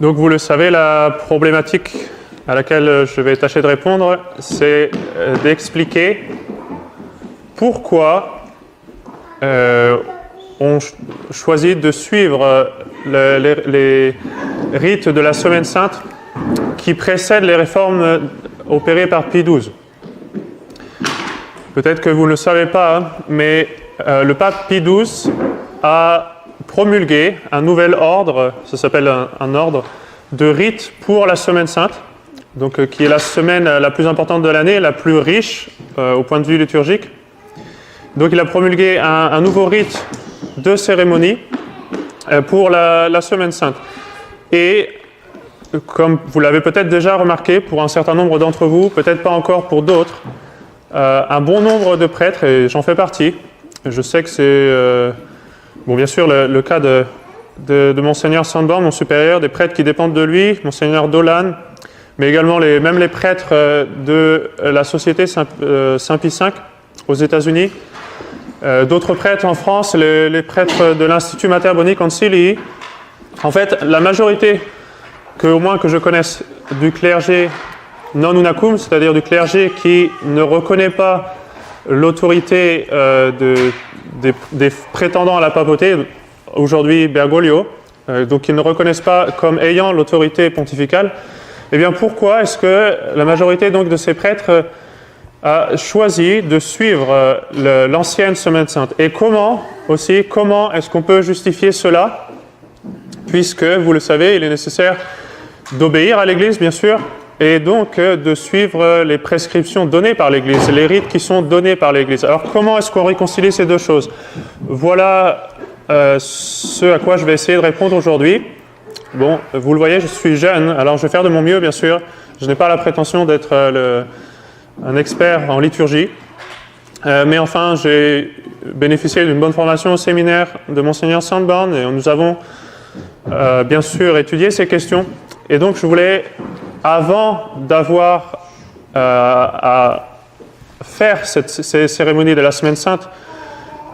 Donc vous le savez, la problématique à laquelle je vais tâcher de répondre, c'est d'expliquer pourquoi on choisit de suivre les rites de la Semaine Sainte qui précèdent les réformes opérées par Pie XII. Peut-être que vous ne le savez pas, mais le pape Pie XII a promulgué un nouvel ordre, ça s'appelle un ordre de rites pour la Semaine Sainte, donc qui est la semaine la plus importante de l'année, la plus riche au point de vue liturgique. Donc il a promulgué un nouveau rite de cérémonie pour la Semaine Sainte. Et comme vous l'avez peut-être déjà remarqué pour un certain nombre d'entre vous, peut-être pas encore pour d'autres, un bon nombre de prêtres, et j'en fais partie, je sais que c'est bon, bien sûr le cas de Monseigneur Sandborn, mon supérieur, des prêtres qui dépendent de lui, Monseigneur Dolan, mais également même les prêtres de la Société Saint-Pie V aux États-Unis, d'autres prêtres en France, les prêtres de l'Institut Mater Boni Concilii. En fait, la majorité, au moins que je connaisse, du clergé non unacum, c'est-à-dire du clergé qui ne reconnaît pas l'autorité des prétendants à la papauté, aujourd'hui Bergoglio, donc ils ne reconnaissent pas comme ayant l'autorité pontificale. Eh bien, pourquoi est-ce que la majorité donc de ces prêtres a choisi de suivre l'ancienne Semaine Sainte? Et comment est-ce qu'on peut justifier cela? Puisque, vous le savez, il est nécessaire d'obéir à l'Église, bien sûr, et donc de suivre les prescriptions données par l'Église, les rites qui sont donnés par l'Église. Alors, comment est-ce qu'on réconcilie ces deux choses? Voilà ce à quoi je vais essayer de répondre aujourd'hui. Bon, vous le voyez, je suis jeune, alors je vais faire de mon mieux, bien sûr. Je n'ai pas la prétention d'être un expert en liturgie, mais enfin, j'ai bénéficié d'une bonne formation au séminaire de Monseigneur Sandborn, et nous avons bien sûr étudié ces questions. Et donc, je voulais, avant d'avoir à faire ces cérémonies de la Semaine Sainte,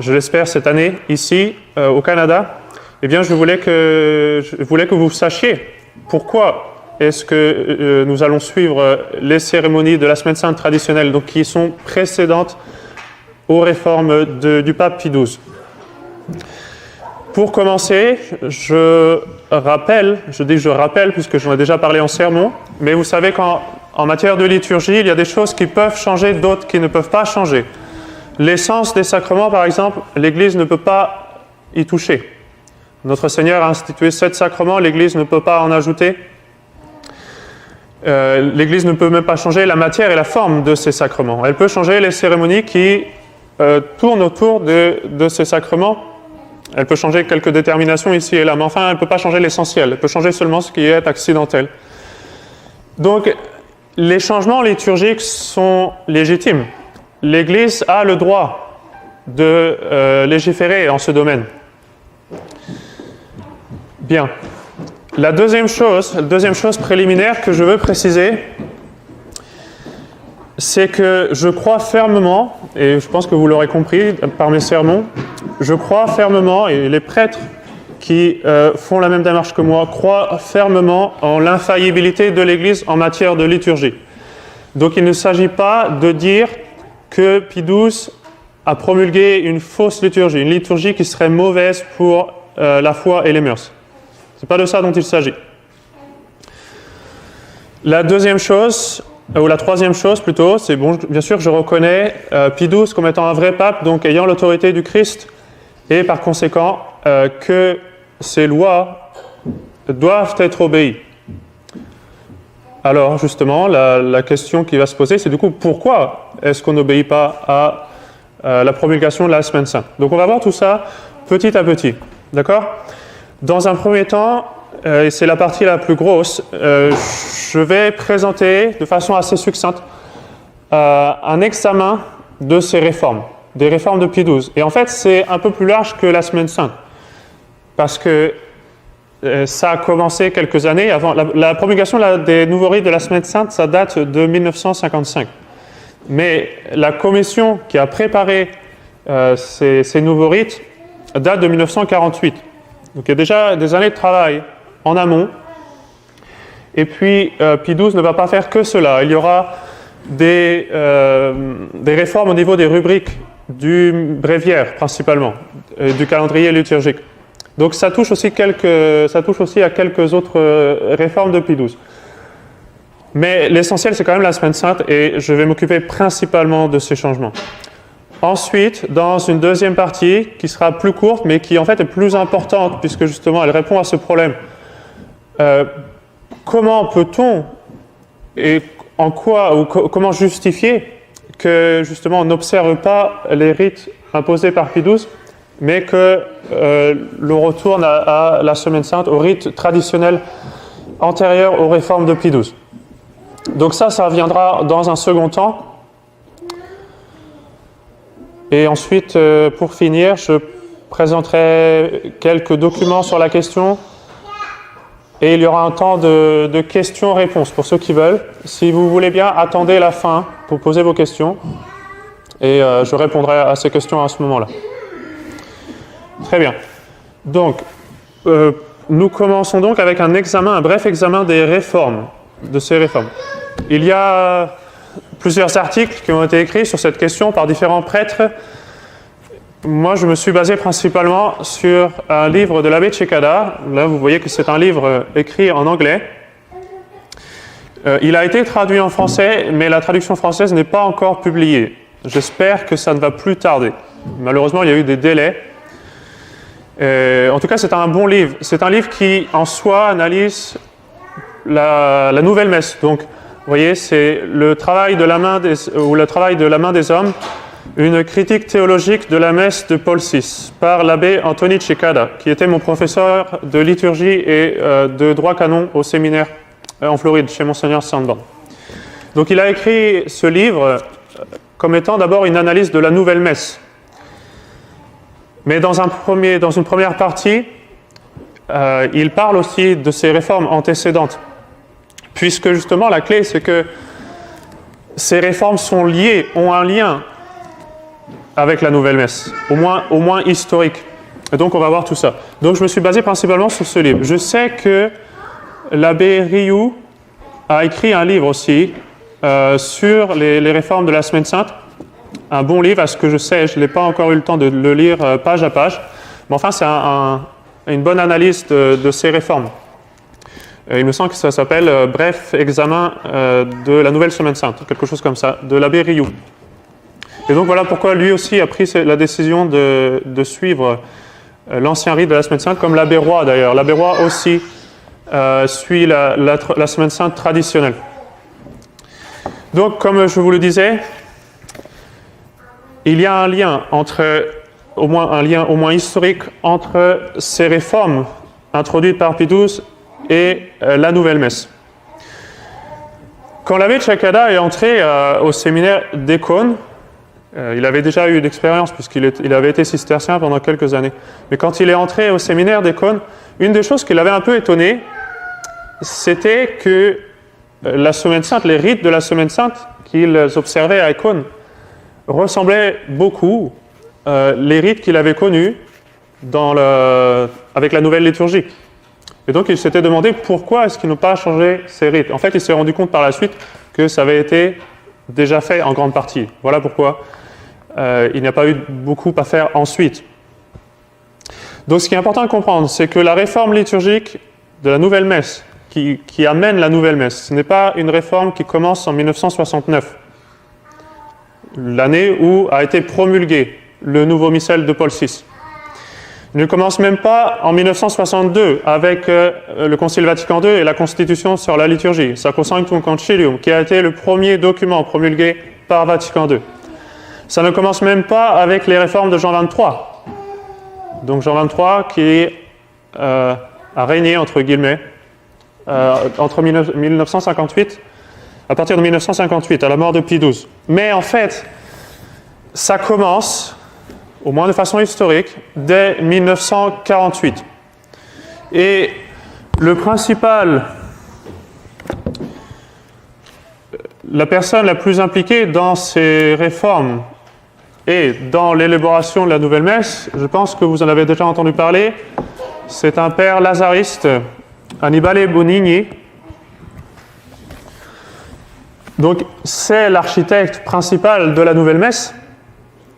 je l'espère cette année, ici, au Canada, eh bien, je voulais que vous sachiez pourquoi est-ce que nous allons suivre les cérémonies de la Semaine Sainte traditionnelle, donc qui sont précédentes aux réformes du pape Pie XII. Pour commencer, je dis je rappelle puisque j'en ai déjà parlé en sermon, mais vous savez qu'en matière de liturgie, il y a des choses qui peuvent changer, d'autres qui ne peuvent pas changer. L'essence des sacrements, par exemple, l'Église ne peut pas y toucher. Notre Seigneur a institué 7 sacrements, l'Église ne peut pas en ajouter. L'Église ne peut même pas changer la matière et la forme de ces sacrements. Elle peut changer les cérémonies qui tournent autour de ces sacrements. Elle peut changer quelques déterminations ici et là, mais enfin, elle ne peut pas changer l'essentiel. Elle peut changer seulement ce qui est accidentel. Donc, les changements liturgiques sont légitimes. L'Église a le droit de légiférer en ce domaine. Bien. La deuxième chose préliminaire que je veux préciser, c'est que je crois fermement, et je pense que vous l'aurez compris par mes sermons, je crois fermement, et les prêtres qui font la même démarche que moi croient fermement en l'infaillibilité de l'Église en matière de liturgie. Donc il ne s'agit pas de dire que Pie XII a promulgué une fausse liturgie, une liturgie qui serait mauvaise pour la foi et les mœurs. Ce n'est pas de ça dont il s'agit. La deuxième chose, ou la troisième chose plutôt, c'est bon, bien sûr, je reconnais Pie XII comme étant un vrai pape, donc ayant l'autorité du Christ, et par conséquent que ces lois doivent être obéies. Alors justement, la question qui va se poser, c'est du coup, pourquoi est-ce qu'on n'obéit pas à la promulgation de la Semaine Sainte? Donc on va voir tout ça petit à petit, d'accord? Dans un premier temps, et c'est la partie la plus grosse, je vais présenter de façon assez succincte un examen de ces réformes, des réformes de Pie XII. Et en fait, c'est un peu plus large que la Semaine Sainte, parce que ça a commencé quelques années avant. La promulgation des nouveaux rites de la Semaine Sainte, ça date de 1955. Mais la commission qui a préparé ces nouveaux rites date de 1948. Donc il y a déjà des années de travail en amont Et puis, Pie XII ne va pas faire que cela. Il y aura des réformes au niveau des rubriques du bréviaire, principalement, et du calendrier liturgique. Donc, ça touche aussi à quelques autres réformes de Pie XII. Mais l'essentiel, c'est quand même la Semaine Sainte, et je vais m'occuper principalement de ces changements. Ensuite, dans une deuxième partie, qui sera plus courte, mais qui en fait est plus importante, puisque justement elle répond à ce problème. Comment peut-on, et en quoi, ou comment justifier que justement on n'observe pas les rites imposés par Pie XII, mais que l'on retourne à la Semaine Sainte, aux rites traditionnels antérieurs aux réformes de Pie XII. Donc ça viendra dans un second temps. Et ensuite, pour finir, je présenterai quelques documents sur la question. Et il y aura un temps de questions-réponses pour ceux qui veulent. Si vous voulez bien, attendez la fin pour poser vos questions. Et je répondrai à ces questions à ce moment-là. Très bien. Donc, nous commençons donc avec un bref examen des réformes, de ces réformes. Il y a plusieurs articles qui ont été écrits sur cette question par différents prêtres. Moi, je me suis basé principalement sur un livre de l'abbé Cekada. Là, vous voyez que c'est un livre écrit en anglais. Il a été traduit en français, mais la traduction française n'est pas encore publiée. J'espère que ça ne va plus tarder. Malheureusement, il y a eu des délais. En tout cas, c'est un bon livre. C'est un livre qui, en soi, analyse la nouvelle messe. Donc, vous voyez, c'est le travail de la main des hommes, une critique théologique de la messe de Paul VI par l'abbé Anthony Cekada, qui était mon professeur de liturgie et de droit canon au séminaire en Floride, chez Monseigneur Sandban. Donc il a écrit ce livre comme étant d'abord une analyse de la nouvelle messe. Mais dans une première partie, il parle aussi de ces réformes antécédentes. Puisque justement, la clé, c'est que ces réformes ont un lien avec la nouvelle messe, au moins historique. Et donc, on va voir tout ça. Donc, je me suis basé principalement sur ce livre. Je sais que l'abbé Rioux a écrit un livre aussi sur les réformes de la Semaine Sainte. Un bon livre, à ce que je sais, je n'ai pas encore eu le temps de le lire page à page. Mais enfin, c'est une bonne analyse de ces réformes. Il me semble que ça s'appelle Bref examen de la Nouvelle Semaine Sainte, quelque chose comme ça, de l'abbé Rioux. Et donc voilà pourquoi lui aussi a pris la décision de suivre l'ancien rite de la Semaine Sainte, comme l'abbé Roy d'ailleurs. L'abbé Roy aussi suit la Semaine Sainte traditionnelle. Donc comme je vous le disais, il y a un lien au moins historique entre ces réformes introduites par Pie XII et la nouvelle messe. Quand l'abbé Cekada est entré au séminaire d'Écône, il avait déjà eu d'expérience puisqu'il avait été cistercien pendant quelques années. Mais quand il est entré au séminaire d'Écône, une des choses qui l'avait un peu étonné, c'était que la Semaine Sainte, les rites de la Semaine Sainte qu'ils observaient à Écône, ressemblaient beaucoup les rites qu'il avait connus avec la nouvelle liturgie. Et donc il s'était demandé pourquoi est-ce qu'ils n'ont pas changé ces rites. En fait, il s'est rendu compte par la suite que ça avait été déjà fait en grande partie. Voilà pourquoi il n'y a pas eu beaucoup à faire ensuite. Donc ce qui est important à comprendre, c'est que la réforme liturgique de la nouvelle messe, qui amène la nouvelle messe, ce n'est pas une réforme qui commence en 1969, l'année où a été promulgué le nouveau missel de Paul VI. Il ne commence même pas en 1962 avec le Concile Vatican II et la Constitution sur la liturgie, Sacrosanctum Concilium, qui a été le premier document promulgué par Vatican II. Ça ne commence même pas avec les réformes de Jean XXIII. Donc Jean XXIII qui a régné, entre guillemets, entre 1958, à partir de 1958, à la mort de Pie XII. Mais en fait, ça commence, au moins de façon historique, dès 1948. Et la personne la plus impliquée dans ces réformes et dans l'élaboration de la nouvelle messe, je pense que vous en avez déjà entendu parler, c'est un père lazariste, Annibale Bonigni, Donc, c'est l'architecte principal de la nouvelle messe,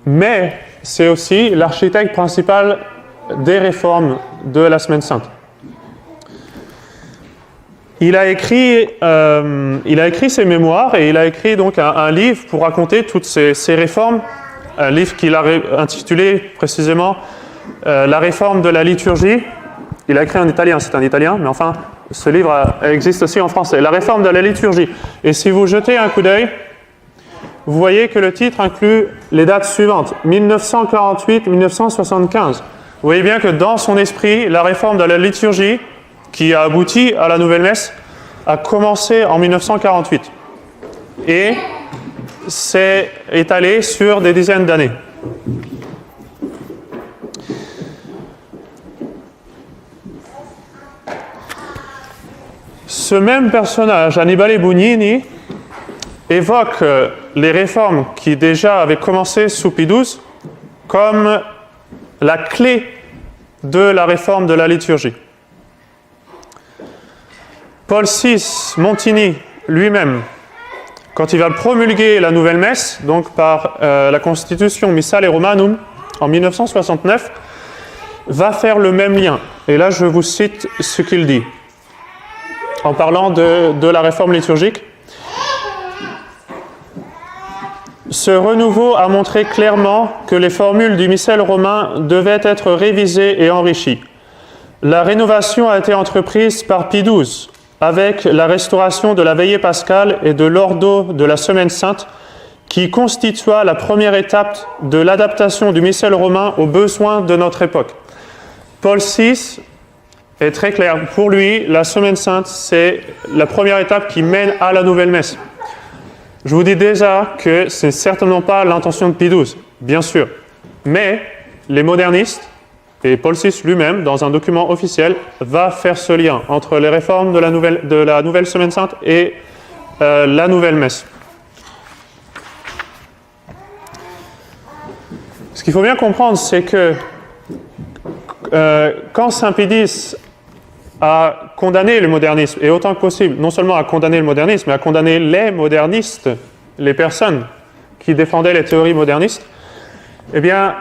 mais c'est aussi l'architecte principal des réformes de la Semaine Sainte. Il a écrit ses mémoires et il a écrit donc un livre pour raconter toutes ces réformes, un livre qu'il a intitulé précisément La réforme de la liturgie. Il a écrit en italien, c'est un italien, mais enfin, ce livre existe aussi en français. La réforme de la liturgie. Et si vous jetez un coup d'œil, vous voyez que le titre inclut les dates suivantes, 1948-1975. Vous voyez bien que dans son esprit, la réforme de la liturgie, qui a abouti à la nouvelle messe, a commencé en 1948 et s'est étalé sur des dizaines d'années. Ce même personnage, Annibale Bugnini, évoque les réformes qui déjà avaient commencé sous Pie XII comme la clé de la réforme de la liturgie. Paul VI Montini lui-même, quand il va promulguer la nouvelle messe, donc par la Constitution Missale Romanum en 1969, va faire le même lien. Et là, je vous cite ce qu'il dit en parlant de la réforme liturgique. Ce renouveau a montré clairement que les formules du missel romain devaient être révisées et enrichies. La rénovation a été entreprise par Pie XII, avec la restauration de la veillée pascale et de l'ordo de la Semaine Sainte, qui constitua la première étape de l'adaptation du missel romain aux besoins de notre époque. Paul VI est très clair. Pour lui, la Semaine Sainte, c'est la première étape qui mène à la nouvelle messe. Je vous dis déjà que ce n'est certainement pas l'intention de Pie XII, bien sûr. Mais les modernistes, et Paul VI lui-même, dans un document officiel, va faire ce lien entre les réformes de la nouvelle Semaine Sainte et la nouvelle messe. Ce qu'il faut bien comprendre, c'est que quand Saint Pie X a condamné le modernisme, et autant que possible, non seulement a condamné le modernisme, mais a condamné les modernistes, les personnes qui défendaient les théories modernistes, eh bien,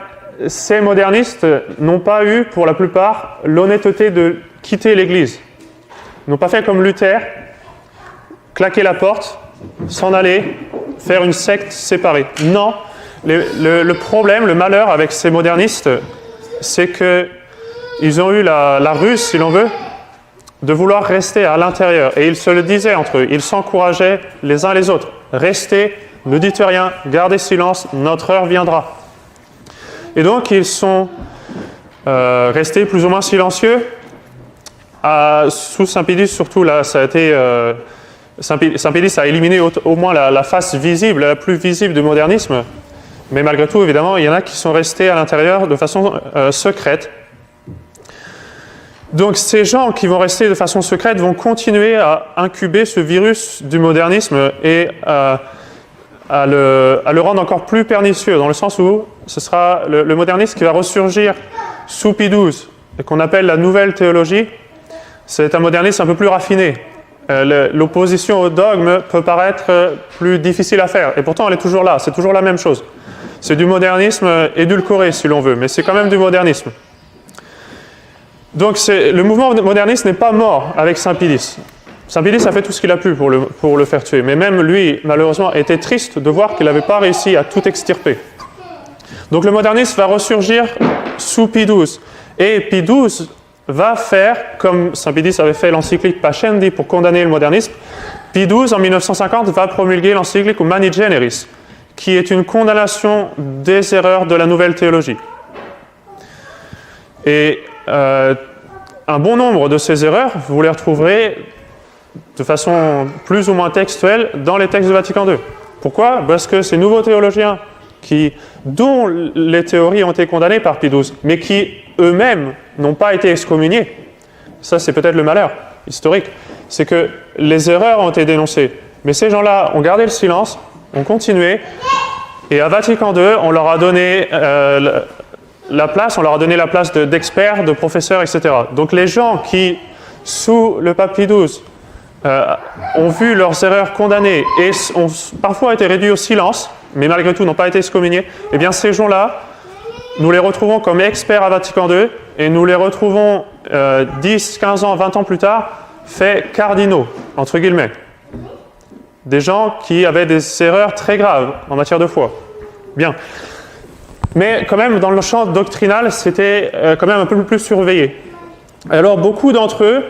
ces modernistes n'ont pas eu, pour la plupart, l'honnêteté de quitter l'Église. Ils n'ont pas fait comme Luther, claquer la porte, s'en aller, faire une secte séparée. Non, le problème, le malheur avec ces modernistes, c'est qu'ils ont eu la ruse, si l'on veut, de vouloir rester à l'intérieur. Et ils se le disaient entre eux, ils s'encourageaient les uns les autres. Restez, ne dites rien, gardez silence, notre heure viendra. Et donc, ils sont restés plus ou moins silencieux. Sous Saint Pie X, surtout, là, ça a été... Saint Pie X a éliminé au moins la face visible, la plus visible du modernisme. Mais malgré tout, évidemment, il y en a qui sont restés à l'intérieur de façon secrète. Donc, ces gens qui vont rester de façon secrète vont continuer à incuber ce virus du modernisme et à le rendre encore plus pernicieux, dans le sens où ce sera le modernisme qui va ressurgir sous Pie XII, et qu'on appelle la nouvelle théologie. C'est un modernisme un peu plus raffiné. L'opposition au dogme peut paraître plus difficile à faire, et pourtant elle est toujours là, c'est toujours la même chose. C'est du modernisme édulcoré, si l'on veut, mais c'est quand même du modernisme. Donc le mouvement moderniste n'est pas mort avec Saint Pie X. Saint Pie X a fait tout ce qu'il a pu pour le faire tuer, mais même lui, malheureusement, était triste de voir qu'il n'avait pas réussi à tout extirper. Donc le modernisme va ressurgir sous Pie XII, et Pie XII va faire, comme Saint Pie X avait fait l'encyclique Pascendi pour condamner le modernisme, Pie XII, en 1950, va promulguer l'encyclique Humani Generis, qui est une condamnation des erreurs de la nouvelle théologie. Et un bon nombre de ces erreurs, vous les retrouverez de façon plus ou moins textuelle dans les textes de Vatican II. Pourquoi ? Parce que ces nouveaux théologiens dont les théories ont été condamnées par Pie XII, mais qui eux-mêmes n'ont pas été excommuniés, ça c'est peut-être le malheur historique, c'est que les erreurs ont été dénoncées, mais ces gens-là ont gardé le silence, ont continué, et à Vatican II, on leur a donné la place d'experts, de professeurs, etc. Donc les gens qui, sous le pape Pie XII, ont vu leurs erreurs condamnées et ont parfois été réduits au silence, mais malgré tout n'ont pas été excommuniés, eh bien ces gens-là, nous les retrouvons comme experts à Vatican II et nous les retrouvons 10, 15 ans, 20 ans plus tard, faits cardinaux, entre guillemets. Des gens qui avaient des erreurs très graves en matière de foi. Bien. Mais quand même, dans le champ doctrinal, c'était quand même un peu plus surveillé. Alors, beaucoup d'entre eux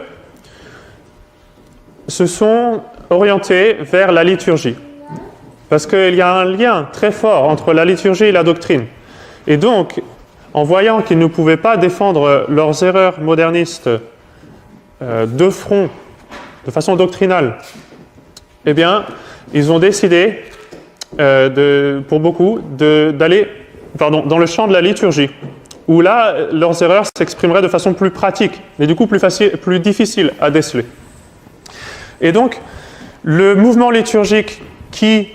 se sont orientés vers la liturgie. Parce qu'il y a un lien très fort entre la liturgie et la doctrine. Et donc, en voyant qu'ils ne pouvaient pas défendre leurs erreurs modernistes de front, de façon doctrinale, eh bien, ils ont décidé, pour beaucoup, d'aller dans le champ de la liturgie, où là, leurs erreurs s'exprimeraient de façon plus pratique, mais du coup plus difficile à déceler. Et donc, le mouvement liturgique qui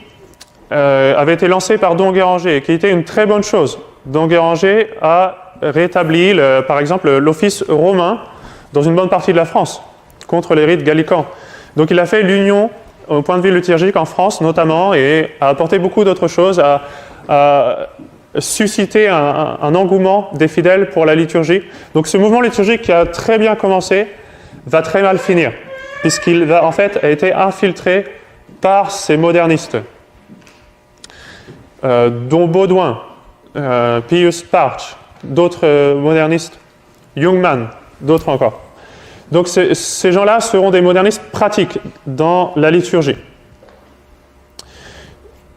avait été lancé par Don Guéranger, et qui était une très bonne chose. Don Guéranger a rétabli, par exemple, l'office romain dans une bonne partie de la France, contre les rites gallicans. Donc il a fait l'union au point de vue liturgique en France notamment, et a apporté beaucoup d'autres choses, a suscité un engouement des fidèles pour la liturgie. Donc ce mouvement liturgique qui a très bien commencé va très mal finir, puisqu'il en fait a été infiltré par ces modernistes, dont Baudouin, Pius Parch, d'autres modernistes, Jungmann, d'autres encore. Donc ces gens-là seront des modernistes pratiques dans la liturgie.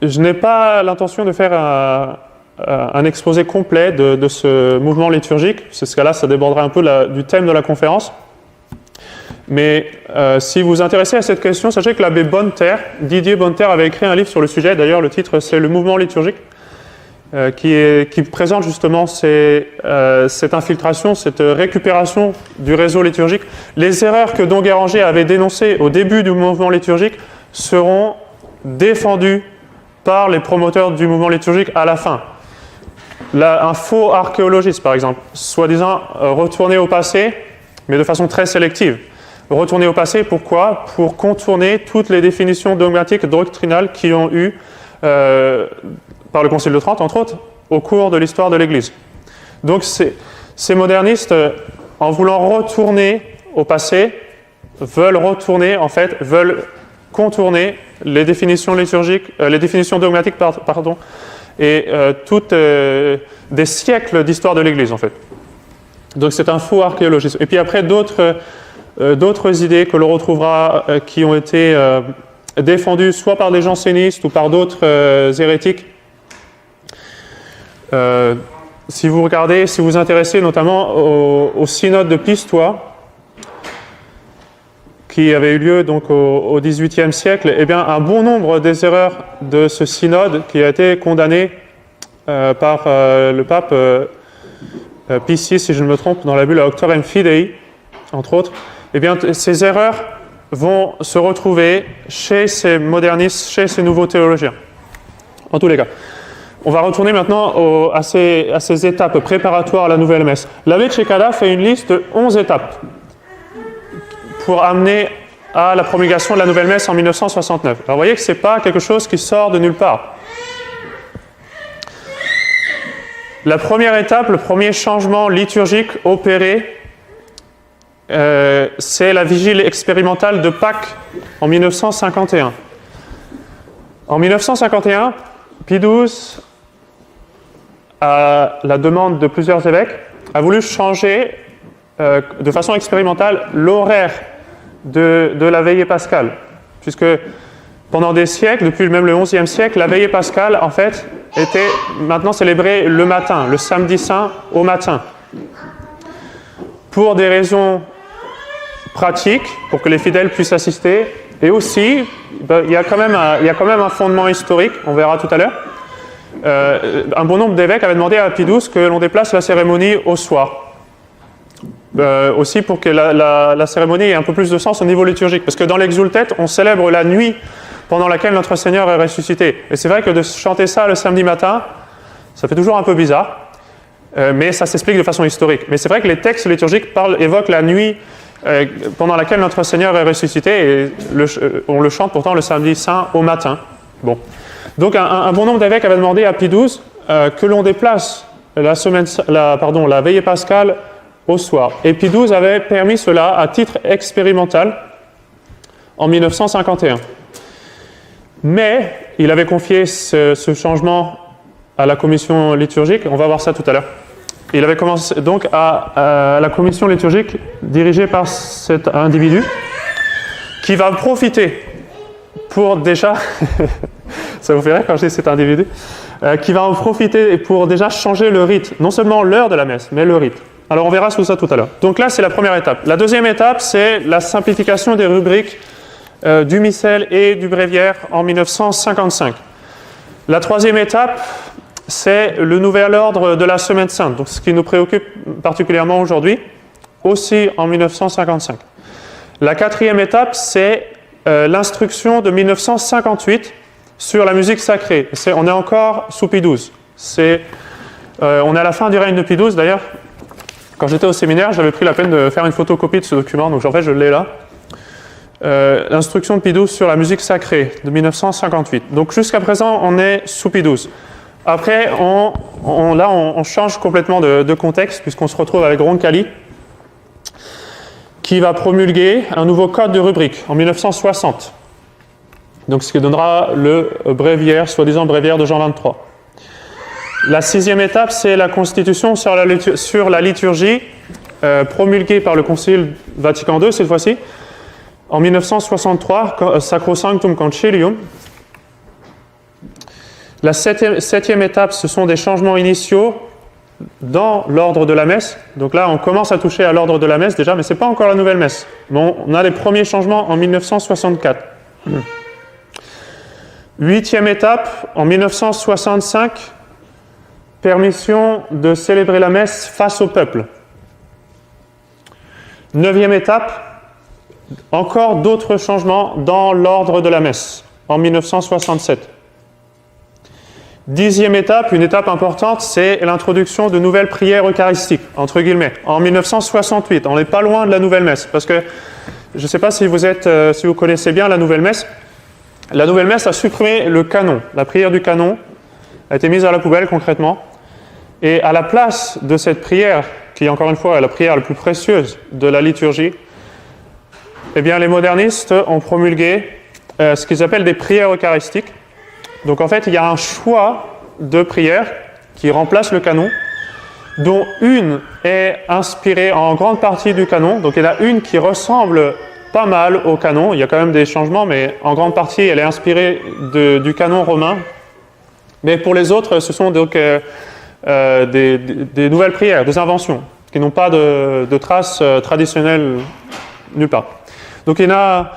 Je n'ai pas l'intention de faire un exposé complet de ce mouvement liturgique. C'est ce cas-là, ça débordera un peu du thème de la conférence. Mais si vous vous intéressez à cette question, sachez que l'abbé Bonneterre, Didier Bonneterre, avait écrit un livre sur le sujet. D'ailleurs, le titre, c'est « Le mouvement liturgique », qui présente justement cette infiltration, cette récupération du réseau liturgique. Les erreurs que Don Guéranger avait dénoncées au début du mouvement liturgique seront défendues par les promoteurs du mouvement liturgique à la fin. Là, un faux archéologiste, par exemple, soi-disant retourner au passé, mais de façon très sélective. Retourner au passé, pourquoi ? Pour contourner toutes les définitions dogmatiques, doctrinales qui ont eu par le Concile de Trente, entre autres, au cours de l'histoire de l'Église. Donc ces modernistes, en voulant retourner au passé, veulent contourner les définitions liturgiques, les définitions dogmatiques, et toutes des siècles d'histoire de l'Église, en fait. Donc c'est un faux archéologisme. Et puis après, d'autres idées que l'on retrouvera qui ont été défendues soit par des jansénistes ou par d'autres hérétiques. Si vous regardez, si vous vous intéressez notamment au synode de Pistoia, qui avait eu lieu donc au XVIIIe siècle, eh bien, un bon nombre des erreurs de ce synode, qui a été condamné par le pape Pie VI, si je ne me trompe, dans la bulle Auctorem Fidei, entre autres, eh bien, ces erreurs vont se retrouver chez ces modernistes, chez ces nouveaux théologiens, en tous les cas. On va retourner maintenant à ces étapes préparatoires à la nouvelle messe. L'abbé Cekada fait une liste de 11 étapes pour amener à la promulgation de la nouvelle messe en 1969. Alors vous voyez que ce n'est pas quelque chose qui sort de nulle part. La première étape, le premier changement liturgique opéré, c'est la vigile expérimentale de Pâques en 1951. En 1951, Pie XII, à la demande de plusieurs évêques, a voulu changer de façon expérimentale l'horaire de la veillée pascale, puisque pendant des siècles, depuis même le XIe siècle, la veillée pascale, en fait, était maintenant célébrée le matin, le samedi saint au matin. Pour des raisons pratiques, pour que les fidèles puissent assister, et aussi, il y a quand même un fondement historique, on verra tout à l'heure. Un bon nombre d'évêques avaient demandé à Pie XII que l'on déplace la cérémonie au soir. Aussi pour que la cérémonie ait un peu plus de sens au niveau liturgique. Parce que dans l'Exultet, on célèbre la nuit pendant laquelle notre Seigneur est ressuscité. Et c'est vrai que de chanter ça le samedi matin, ça fait toujours un peu bizarre, mais ça s'explique de façon historique. Mais c'est vrai que les textes liturgiques évoquent la nuit pendant laquelle notre Seigneur est ressuscité, et on le chante pourtant le samedi saint au matin. Bon. Donc un bon nombre d'évêques avaient demandé à Pie XII que l'on déplace la veillée pascale au soir. Et Pie XII avait permis cela à titre expérimental en 1951. Mais il avait confié ce changement à la commission liturgique, on va voir ça tout à l'heure. Il avait commencé donc à la commission liturgique dirigée par cet individu qui va profiter pour déjà, ça vous fait rire quand je dis cet individu, qui va en profiter pour déjà changer le rite, non seulement l'heure de la messe, mais le rite. Alors on verra tout ça tout à l'heure. Donc là c'est la première étape. La deuxième étape c'est la simplification des rubriques du missel et du bréviaire en 1955. La troisième étape c'est le nouvel ordre de la Semaine Sainte, donc ce qui nous préoccupe particulièrement aujourd'hui, aussi en 1955. La quatrième étape, c'est l'instruction de 1958 sur la musique sacrée. On est encore sous Pie XII. On est à la fin du règne de Pie XII, d'ailleurs. Quand j'étais au séminaire, j'avais pris la peine de faire une photocopie de ce document, donc en fait je l'ai là. L'instruction de Pie XII sur la musique sacrée de 1958. Donc jusqu'à présent, on est sous Pie XII. Après, on change complètement de contexte puisqu'on se retrouve avec Roncalli qui va promulguer un nouveau code de rubrique en 1960. Donc ce qui donnera le bréviaire, soi-disant bréviaire de Jean 23. La sixième étape, c'est la constitution sur la liturgie promulguée par le Concile Vatican II cette fois-ci en 1963, Sacrosanctum Concilium. La septième étape, ce sont des changements initiaux dans l'ordre de la messe. Donc là, on commence à toucher à l'ordre de la messe déjà, mais ce n'est pas encore la nouvelle messe. Bon, on a les premiers changements en 1964. Huitième étape, en 1965, permission de célébrer la messe face au peuple. Neuvième étape, encore d'autres changements dans l'ordre de la messe, en 1967. Dixième étape, une étape importante, c'est l'introduction de nouvelles prières eucharistiques, entre guillemets, en 1968. On n'est pas loin de la nouvelle messe, parce que je ne sais pas si vous connaissez bien la nouvelle messe. La nouvelle messe a supprimé le canon. La prière du canon a été mise à la poubelle concrètement. Et à la place de cette prière, qui encore une fois est la prière la plus précieuse de la liturgie, eh bien les modernistes ont promulgué ce qu'ils appellent des prières eucharistiques. Donc en fait, il y a un choix de prières qui remplace le canon, dont une est inspirée en grande partie du canon. Donc il y en a une qui ressemble pas mal au canon. Il y a quand même des changements, mais en grande partie, elle est inspirée du canon romain. Mais pour les autres, ce sont donc des nouvelles prières, des inventions, qui n'ont pas de traces traditionnelles nulle part. Donc il y en a...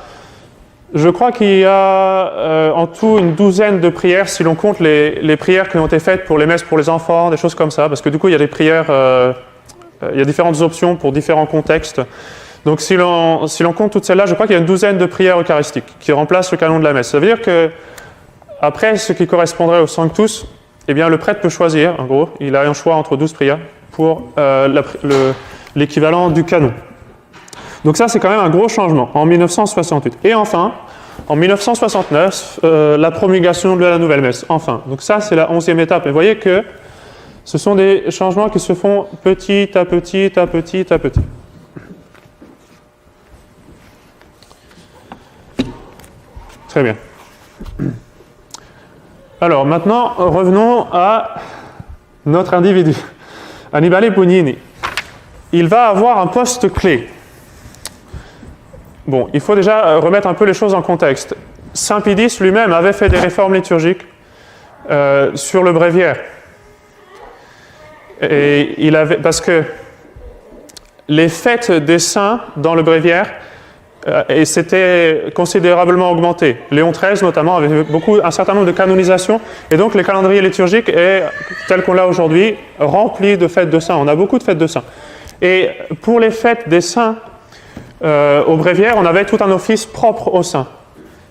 Je crois qu'il y a en tout une douzaine de prières, si l'on compte les prières qui ont été faites pour les messes pour les enfants, des choses comme ça, parce que du coup il y a des prières, il y a différentes options pour différents contextes. Donc si l'on compte toutes celles-là, je crois qu'il y a une douzaine de prières eucharistiques qui remplacent le canon de la messe. Ça veut dire que après ce qui correspondrait au Sanctus, eh bien le prêtre peut choisir, en gros, il a un choix entre 12 prières pour l'équivalent du canon. Donc ça, c'est quand même un gros changement, en 1968. Et enfin, en 1969, la promulgation de la nouvelle messe, enfin. Donc ça, c'est la 11e étape. Et vous voyez que ce sont des changements qui se font petit à petit, à petit, à petit. Très bien. Alors maintenant, revenons à notre individu, Annibale Bugnini. Il va avoir un poste clé. Bon, il faut déjà remettre un peu les choses en contexte. Saint Pie X lui-même avait fait des réformes liturgiques sur le bréviaire. Et parce que les fêtes des saints dans le bréviaire s'étaient considérablement augmentées. Léon XIII notamment avait un certain nombre de canonisations, et donc le calendrier liturgique est, tel qu'on l'a aujourd'hui, rempli de fêtes de saints. On a beaucoup de fêtes de saints. Et pour les fêtes des saints, au bréviaire, on avait tout un office propre aux saints,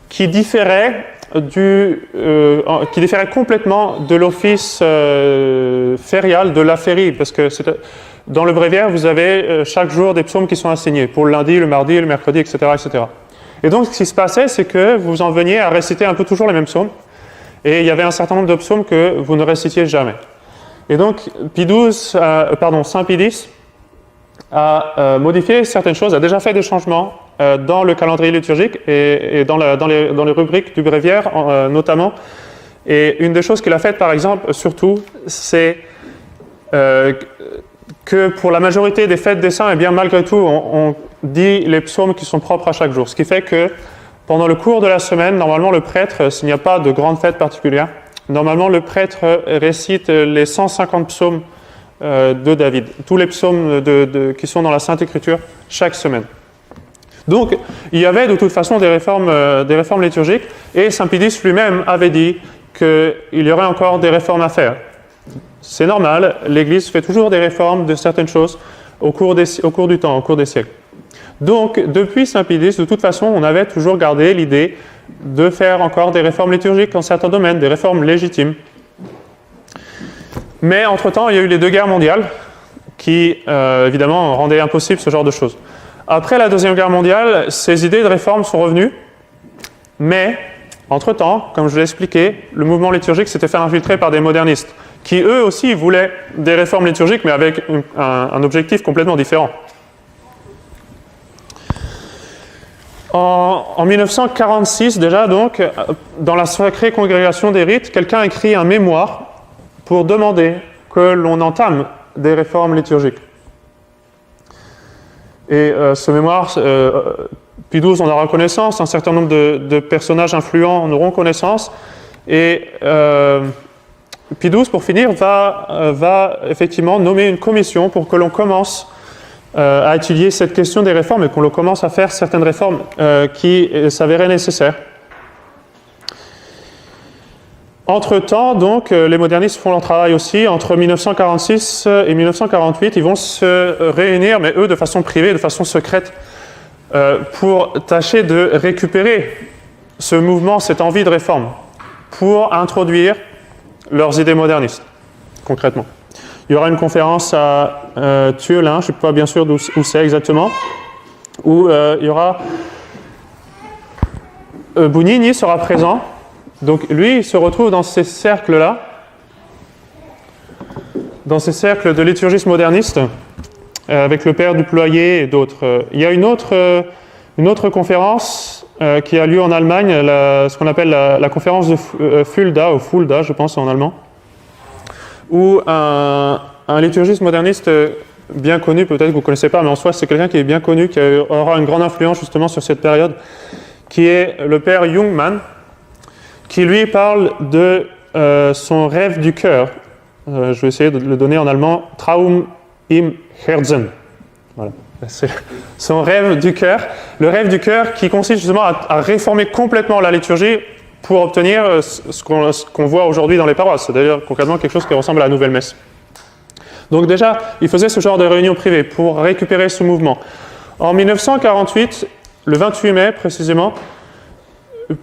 qui différait complètement de l'office férial de la férie, parce que dans le bréviaire, vous avez chaque jour des psaumes qui sont assignés, pour le lundi, le mardi, le mercredi, etc., etc. Et donc, ce qui se passait, c'est que vous en veniez à réciter un peu toujours les mêmes psaumes, et il y avait un certain nombre de psaumes que vous ne récitaez jamais. Et donc, Saint Pie X a modifié certaines choses, a déjà fait des changements dans le calendrier liturgique et dans les rubriques du bréviaire notamment. Et une des choses qu'il a faites, par exemple, surtout, c'est que pour la majorité des fêtes des saints, eh bien, malgré tout, on dit les psaumes qui sont propres à chaque jour. Ce qui fait que pendant le cours de la semaine, normalement, le prêtre, s'il n'y a pas de grande fête particulière, normalement, le prêtre récite les 150 psaumes de David, tous les psaumes qui sont dans la Sainte Écriture chaque semaine. Donc, il y avait de toute façon des réformes liturgiques, et Saint Pie X lui-même avait dit qu'il y aurait encore des réformes à faire. C'est normal, l'Église fait toujours des réformes de certaines choses au cours du temps, au cours des siècles. Donc, depuis Saint Pie X, de toute façon, on avait toujours gardé l'idée de faire encore des réformes liturgiques dans certains domaines, des réformes légitimes. Mais entre-temps, il y a eu les 2 guerres mondiales qui, évidemment, rendaient impossible ce genre de choses. Après la Deuxième Guerre mondiale, ces idées de réforme sont revenues, mais, entre-temps, comme je l'ai expliqué, le mouvement liturgique s'était fait infiltrer par des modernistes, qui eux aussi voulaient des réformes liturgiques, mais avec un objectif complètement différent. En 1946, déjà, donc, dans la Sacrée Congrégation des Rites, quelqu'un a écrit un mémoire pour demander que l'on entame des réformes liturgiques. Et ce mémoire, Pie XII en aura connaissance, un certain nombre de personnages influents en auront connaissance, et Pie XII, pour finir, va effectivement nommer une commission pour que l'on commence à étudier cette question des réformes et qu'on commence à faire certaines réformes qui s'avéraient nécessaires. Entre-temps, donc, les modernistes font leur travail aussi. Entre 1946 et 1948, ils vont se réunir, mais eux de façon privée, de façon secrète, pour tâcher de récupérer ce mouvement, cette envie de réforme, pour introduire leurs idées modernistes, concrètement. Il y aura une conférence à Tuelin, je ne suis pas bien sûr où c'est exactement, où il y aura Bugnini sera présent. Donc lui, il se retrouve dans ces cercles-là, dans ces cercles de liturgistes modernistes, avec le père Duployer et d'autres. Il y a une autre conférence qui a lieu en Allemagne, ce qu'on appelle la conférence de Fulda, ou Fulda, je pense en allemand, où un liturgiste moderniste bien connu, peut-être que vous ne connaissez pas, mais en soi c'est quelqu'un qui est bien connu, qui aura une grande influence justement sur cette période, qui est le père Jungmann, qui lui parle de son rêve du cœur. Je vais essayer de le donner en allemand. Traum im Herzen. Voilà. C'est son rêve du cœur. Le rêve du cœur qui consiste justement à réformer complètement la liturgie pour obtenir ce qu'on voit aujourd'hui dans les paroisses. C'est d'ailleurs concrètement quelque chose qui ressemble à la nouvelle messe. Donc déjà, il faisait ce genre de réunion privée pour récupérer ce mouvement. En 1948, le 28 mai précisément,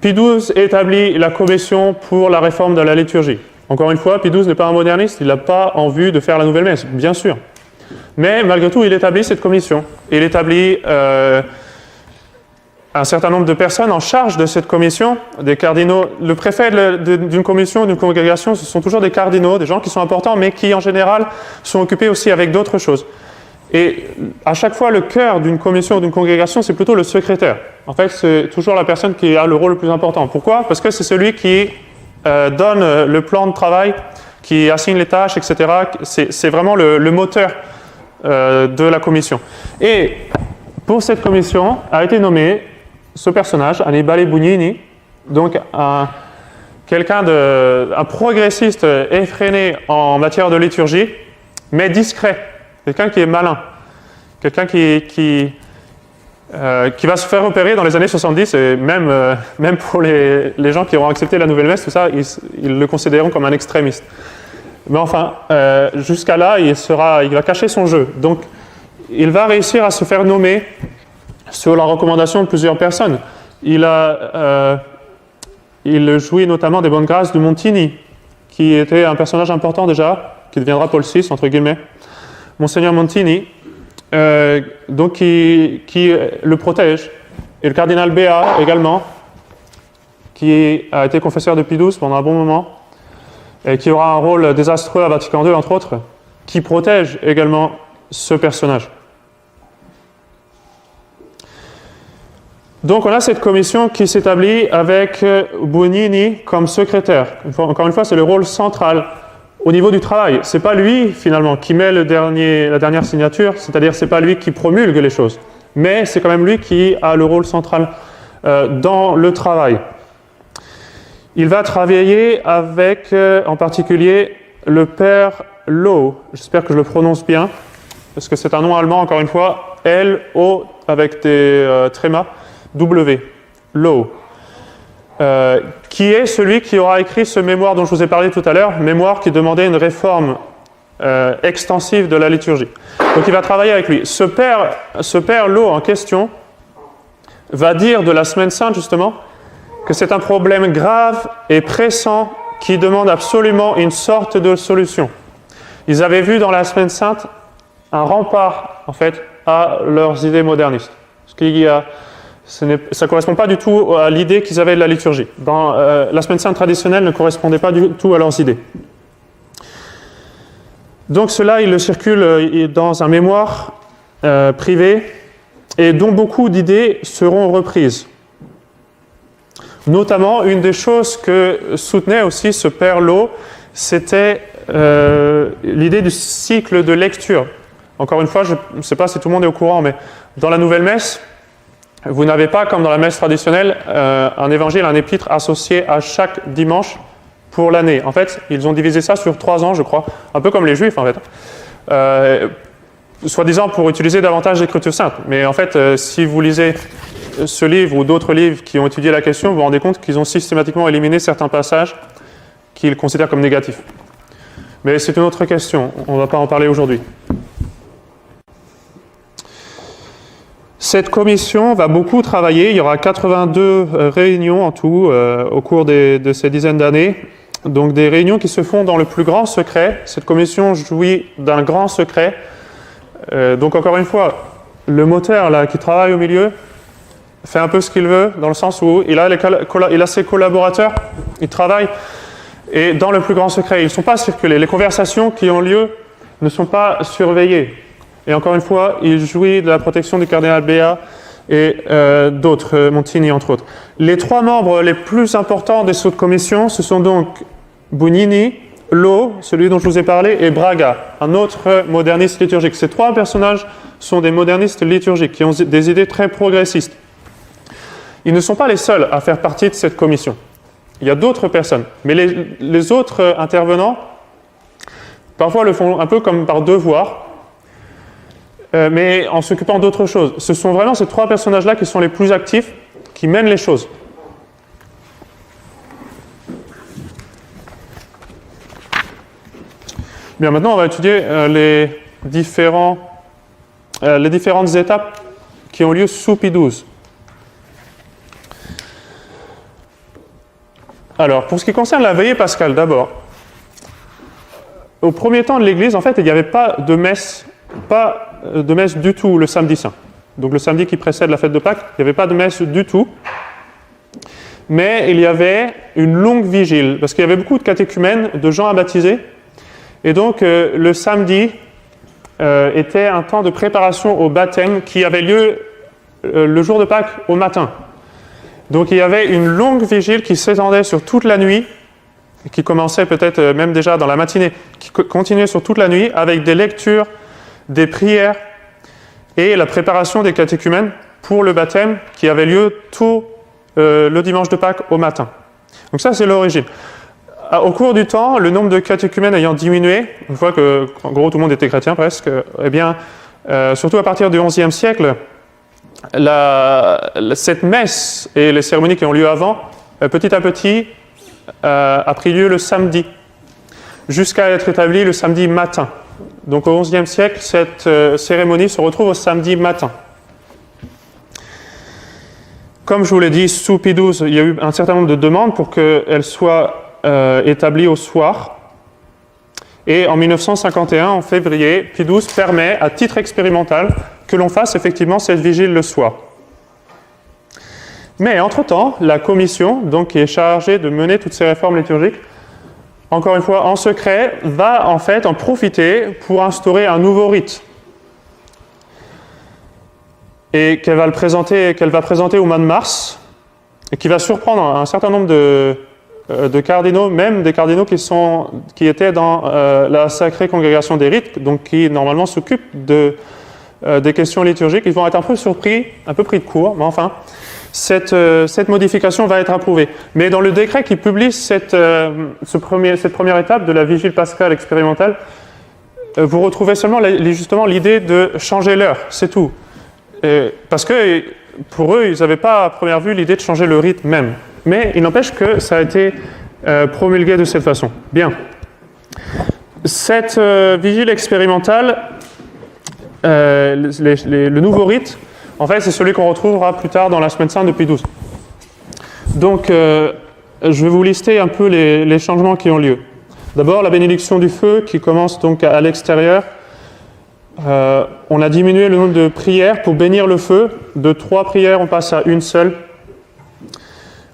Pie XII établit la commission pour la réforme de la liturgie. Encore une fois, Pie XII n'est pas un moderniste, il n'a pas en vue de faire la nouvelle messe, bien sûr. Mais malgré tout, il établit cette commission. Il établit un certain nombre de personnes en charge de cette commission, des cardinaux. Le préfet d'une commission, d'une congrégation, ce sont toujours des cardinaux, des gens qui sont importants, mais qui en général sont occupés aussi avec d'autres choses. Et à chaque fois, le cœur d'une commission ou d'une congrégation, c'est plutôt le secrétaire. En fait, c'est toujours la personne qui a le rôle le plus important. Pourquoi ? Parce que c'est celui qui donne le plan de travail, qui assigne les tâches, etc. C'est vraiment le moteur de la commission. Et pour cette commission a été nommé ce personnage, Annibale Bugnini, donc un progressiste effréné en matière de liturgie, mais discret. Quelqu'un qui est malin, quelqu'un qui va se faire opérer dans les années 70, et même pour les gens qui auront accepté la nouvelle messe, tout ça, ils le considéreront comme un extrémiste. Mais enfin, jusqu'à là, il va cacher son jeu. Donc, il va réussir à se faire nommer sur la recommandation de plusieurs personnes. Il jouit notamment des bonnes grâces de Montini, qui était un personnage important déjà, qui deviendra Paul VI, entre guillemets. Monseigneur Montini, donc qui le protège, et le cardinal Béat également, qui a été confesseur de Pie XII pendant un bon moment, et qui aura un rôle désastreux à Vatican II, entre autres, qui protège également ce personnage. Donc on a cette commission qui s'établit avec Buonini comme secrétaire. Encore une fois, c'est le rôle central au niveau du travail. C'est pas lui finalement qui met la dernière signature, c'est-à-dire c'est pas lui qui promulgue les choses, mais c'est quand même lui qui a le rôle central dans le travail. Il va travailler avec en particulier le père Loh, j'espère que je le prononce bien, parce que c'est un nom allemand encore une fois, L-O avec des trémas. W. Loh, qui est celui qui aura écrit ce mémoire dont je vous ai parlé tout à l'heure, mémoire qui demandait une réforme extensive de la liturgie. Donc il va travailler avec lui. Ce père Loh en question va dire de la Semaine Sainte justement que c'est un problème grave et pressant qui demande absolument une sorte de solution. Ils avaient vu dans la Semaine Sainte un rempart en fait à leurs idées modernistes. Parce qu'il y a ça ne correspond pas du tout à l'idée qu'ils avaient de la liturgie. La Semaine Sainte traditionnelle ne correspondait pas du tout à leurs idées. Donc cela, il le circule dans un mémoire privé et dont beaucoup d'idées seront reprises. Notamment, une des choses que soutenait aussi ce père Loh, c'était l'idée du cycle de lecture. Encore une fois, je ne sais pas si tout le monde est au courant, mais dans la Nouvelle Messe, vous n'avez pas, comme dans la messe traditionnelle, un évangile, un épître associé à chaque dimanche pour l'année. En fait, ils ont divisé ça sur 3 ans, je crois, un peu comme les Juifs, en fait. Soi-disant pour utiliser davantage l'Écriture sainte. Mais en fait, si vous lisez ce livre ou d'autres livres qui ont étudié la question, vous vous rendez compte qu'ils ont systématiquement éliminé certains passages qu'ils considèrent comme négatifs. Mais c'est une autre question, on ne va pas en parler aujourd'hui. Cette commission va beaucoup travailler, il y aura 82 réunions en tout au cours de ces dizaines d'années, donc des réunions qui se font dans le plus grand secret. Cette commission jouit d'un grand secret, donc encore une fois, le moteur là, qui travaille au milieu fait un peu ce qu'il veut, dans le sens où il a ses collaborateurs, ils travaillent, et dans le plus grand secret, ils ne sont pas circulés, les conversations qui ont lieu ne sont pas surveillées. Et encore une fois, il jouit de la protection du cardinal Béat et d'autres, Montini entre autres. Les 3 membres les plus importants des sous-commissions, ce sont donc Buonini, Loh, celui dont je vous ai parlé, et Braga, un autre moderniste liturgique. Ces 3 personnages sont des modernistes liturgiques qui ont des idées très progressistes. Ils ne sont pas les seuls à faire partie de cette commission. Il y a d'autres personnes, mais les autres intervenants, parfois le font un peu comme par devoir, mais en s'occupant d'autre chose. Ce sont vraiment ces 3 personnages-là qui sont les plus actifs, qui mènent les choses. Bien, maintenant on va étudier les différentes étapes qui ont lieu sous Pie XII. Alors, pour ce qui concerne la veillée pascale, d'abord, au premier temps de l'Église, en fait, il n'y avait pas de messe du tout le samedi saint. Donc le samedi qui précède la fête de Pâques, il n'y avait pas de messe du tout. Mais il y avait une longue vigile, parce qu'il y avait beaucoup de catéchumènes, de gens à baptiser. Et donc le samedi était un temps de préparation au baptême qui avait lieu le jour de Pâques au matin. Donc il y avait une longue vigile qui s'étendait sur toute la nuit, qui commençait peut-être même déjà dans la matinée, qui continuait sur toute la nuit avec des lectures, des prières et la préparation des catéchumènes pour le baptême qui avait lieu tôt le dimanche de Pâques au matin. Donc ça, c'est l'origine. Au cours du temps, le nombre de catéchumènes ayant diminué, une fois que, en gros, tout le monde était chrétien presque, eh bien, surtout à partir du XIe siècle, cette messe et les cérémonies qui ont lieu avant, petit à petit, a pris lieu le samedi, jusqu'à être établie le samedi matin. Donc au XIe siècle, cette cérémonie se retrouve au samedi matin. Comme je vous l'ai dit, sous Pie XII, il y a eu un certain nombre de demandes pour qu'elle soit établie au soir. Et en 1951, en février, Pie XII permet, à titre expérimental, que l'on fasse effectivement cette vigile le soir. Mais entre-temps, la commission, donc, qui est chargée de mener toutes ces réformes liturgiques, encore une fois en secret, va en fait en profiter pour instaurer un nouveau rite. Et qu'elle va présenter au mois de mars, et qui va surprendre un certain nombre de cardinaux, même des cardinaux qui étaient dans la sacrée congrégation des rites, donc qui normalement s'occupent des questions liturgiques. Ils vont être un peu surpris, un peu pris de court, mais enfin, cette modification va être approuvée. Mais dans le décret qui publie cette première étape de la vigile pascale expérimentale, vous retrouvez seulement justement l'idée de changer l'heure, c'est tout. Parce que pour eux, ils n'avaient pas à première vue l'idée de changer le rite même. Mais il n'empêche que ça a été promulgué de cette façon. Bien. Cette vigile expérimentale, le nouveau rite, en fait, c'est celui qu'on retrouvera plus tard dans la Semaine Sainte de Pie XII. Donc, je vais vous lister un peu les changements qui ont lieu. D'abord, la bénédiction du feu qui commence donc à l'extérieur. On a diminué le nombre de prières pour bénir le feu. De 3 prières, on passe à une seule.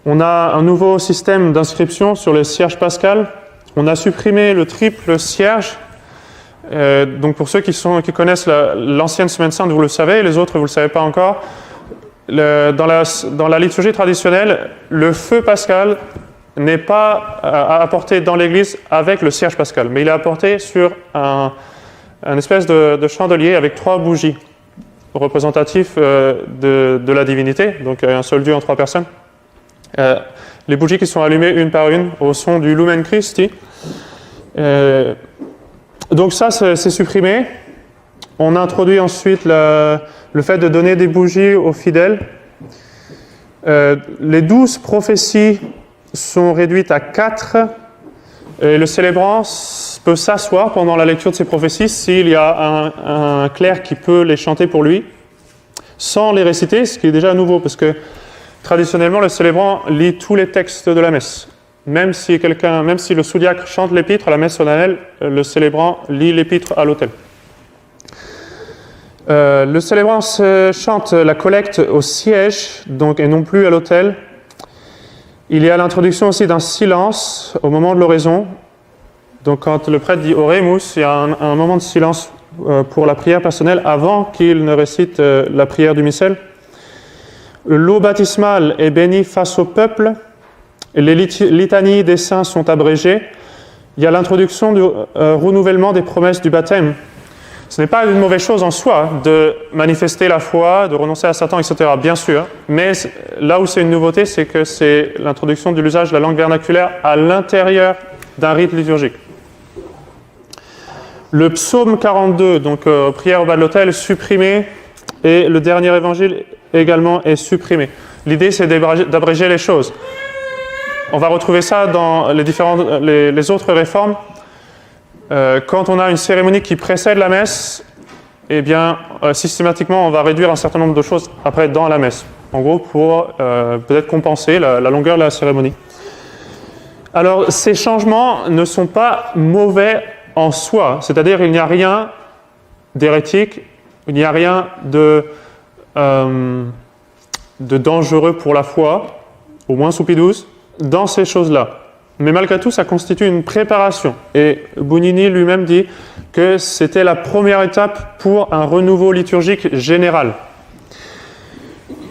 On a un nouveau système d'inscription sur le cierge pascal. On a supprimé le triple cierge. Donc pour ceux qui connaissent l'ancienne Semaine Sainte, vous le savez, les autres, vous ne le savez pas encore. Dans la liturgie traditionnelle, le feu pascal n'est pas apporté dans l'église avec le cierge pascal, mais il est apporté sur un espèce de chandelier avec 3 bougies représentatifs de la divinité, donc un seul Dieu en 3 personnes. Les bougies qui sont allumées une par une au son du Lumen Christi. Donc ça, c'est supprimé. On a introduit ensuite le fait de donner des bougies aux fidèles. Les 12 prophéties sont réduites à 4. Et le célébrant peut s'asseoir pendant la lecture de ces prophéties s'il y a un clerc qui peut les chanter pour lui, sans les réciter, ce qui est déjà nouveau, parce que traditionnellement, le célébrant lit tous les textes de la messe. Même si le sous-diacre chante l'épître à la messe solennelle, le célébrant lit l'épître à l'autel. Le célébrant chante la collecte au siège, donc, et non plus à l'autel. Il y a l'introduction aussi d'un silence au moment de l'oraison. Donc quand le prêtre dit « Oremus », il y a un moment de silence pour la prière personnelle avant qu'il ne récite la prière du missel. L'eau baptismale est bénie face au peuple. Les litanies des saints sont abrégées. Il y a l'introduction du renouvellement des promesses du baptême. Ce n'est pas une mauvaise chose en soi de manifester la foi, de renoncer à Satan, etc. Bien sûr, mais là où c'est une nouveauté, c'est que c'est l'introduction de l'usage de la langue vernaculaire à l'intérieur d'un rite liturgique. Le psaume 42, donc prière au bas de l'autel, supprimé, et le dernier évangile également est supprimé. L'idée, c'est d'abréger les choses. On va retrouver ça dans les autres réformes. Quand on a une cérémonie qui précède la messe, eh bien, systématiquement, on va réduire un certain nombre de choses après dans la messe. En gros, pour peut-être compenser la longueur de la cérémonie. Alors, ces changements ne sont pas mauvais en soi. C'est-à-dire, il n'y a rien d'hérétique, il n'y a rien de dangereux pour la foi, au moins sous Pie XII, dans ces choses-là. Mais malgré tout, ça constitue une préparation. Et Bugnini lui-même dit que c'était la première étape pour un renouveau liturgique général.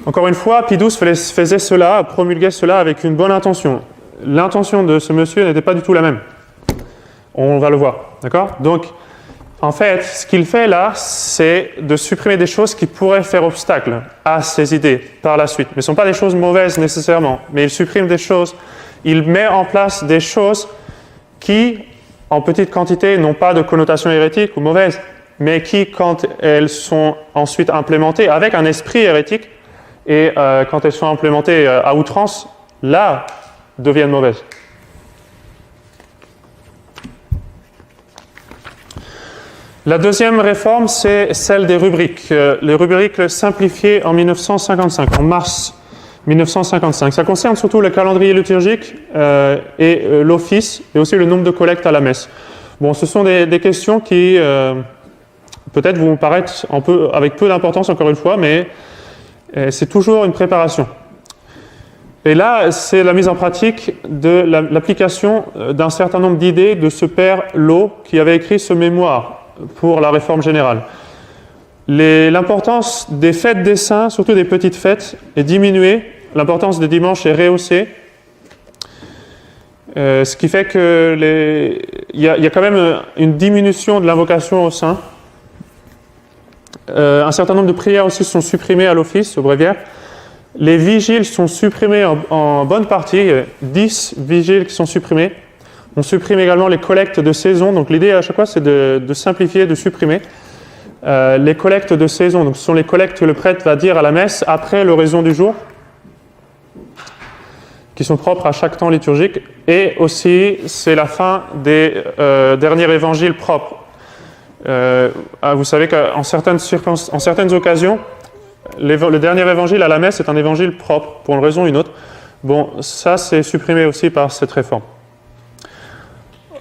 Encore une fois, Pie XII faisait cela, promulguait cela avec une bonne intention. L'intention de ce monsieur n'était pas du tout la même. On va le voir, d'accord ? Donc, en fait, ce qu'il fait là, c'est de supprimer des choses qui pourraient faire obstacle à ses idées par la suite. Mais ce ne sont pas des choses mauvaises nécessairement, mais il supprime des choses. Il met en place des choses qui, en petite quantité, n'ont pas de connotation hérétique ou mauvaise, mais qui, quand elles sont ensuite implémentées avec un esprit hérétique, et quand elles sont implémentées à outrance, là, deviennent mauvaises. La deuxième réforme, c'est celle des rubriques. Les rubriques simplifiées en 1955, en mars 1955. Ça concerne surtout le calendrier liturgique et l'office, et aussi le nombre de collectes à la messe. Bon, ce sont des questions qui peut-être vont paraître avec peu d'importance encore une fois, mais c'est toujours une préparation. Et là, c'est la mise en pratique de l'application d'un certain nombre d'idées de ce père Lowe qui avait écrit ce mémoire pour la Réforme générale. L'importance des fêtes des saints, surtout des petites fêtes, est diminuée. L'importance des dimanches est rehaussée. Ce qui fait qu'il y a quand même une diminution de l'invocation aux saints. Un certain nombre de prières aussi sont supprimées à l'office, au bréviaire. Les vigiles sont supprimés en bonne partie, 10 vigiles qui sont supprimés. On supprime également les collectes de saison. Donc l'idée à chaque fois, c'est de simplifier, de supprimer. Les collectes de saison, donc ce sont les collectes que le prêtre va dire à la messe après l'oraison du jour, qui sont propres à chaque temps liturgique. Et aussi, c'est la fin des derniers évangiles propres. Vous savez qu'en certaines occasions, le dernier évangile à la messe est un évangile propre, pour une raison ou une autre. Bon, ça c'est supprimé aussi par cette réforme.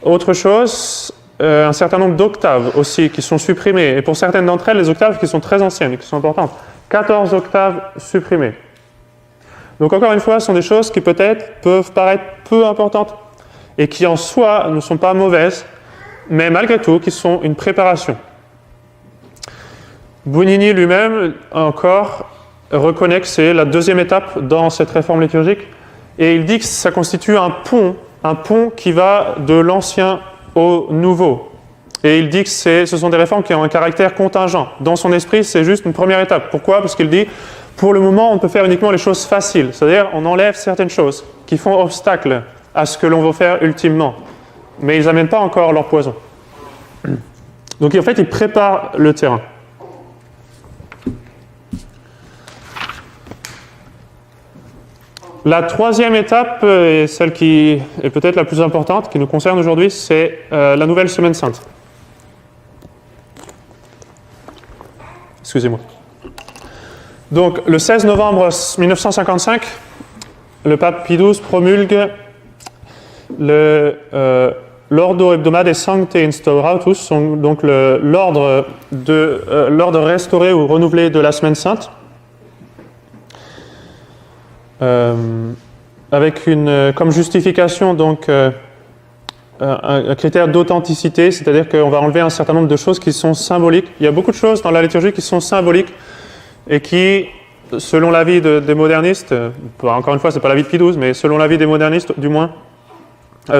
Autre chose, un certain nombre d'octaves aussi qui sont supprimées. Et pour certaines d'entre elles, les octaves qui sont très anciennes et qui sont importantes. 14 octaves supprimées. Donc encore une fois, ce sont des choses qui peut-être peuvent paraître peu importantes et qui en soi ne sont pas mauvaises, mais malgré tout qui sont une préparation. Bugnini lui-même, encore, reconnaît que c'est la deuxième étape dans cette réforme liturgique et il dit que ça constitue un pont qui va de l'ancien au nouveau. Et il dit que ce sont des réformes qui ont un caractère contingent. Dans son esprit, c'est juste une première étape. Pourquoi ? Parce qu'il dit, pour le moment, on peut faire uniquement les choses faciles. C'est-à-dire, on enlève certaines choses qui font obstacle à ce que l'on veut faire ultimement. Mais ils n'amènent pas encore leur poison. Donc en fait, il prépare le terrain. La troisième étape, et celle qui est peut-être la plus importante, qui nous concerne aujourd'hui, c'est la nouvelle Semaine Sainte. Excusez-moi. Donc, le 16 novembre 1955, le pape Pie XII promulgue l'Ordo Hebdomadae Sanctae Instauratus, donc l'ordre restauré ou renouvelé de la Semaine Sainte, avec comme justification donc un critère d'authenticité, c'est-à-dire qu'on va enlever un certain nombre de choses qui sont symboliques. Il y a beaucoup de choses dans la liturgie qui sont symboliques et qui, selon l'avis des modernistes, encore une fois, c'est pas l'avis de Pie XII, mais selon l'avis des modernistes, du moins,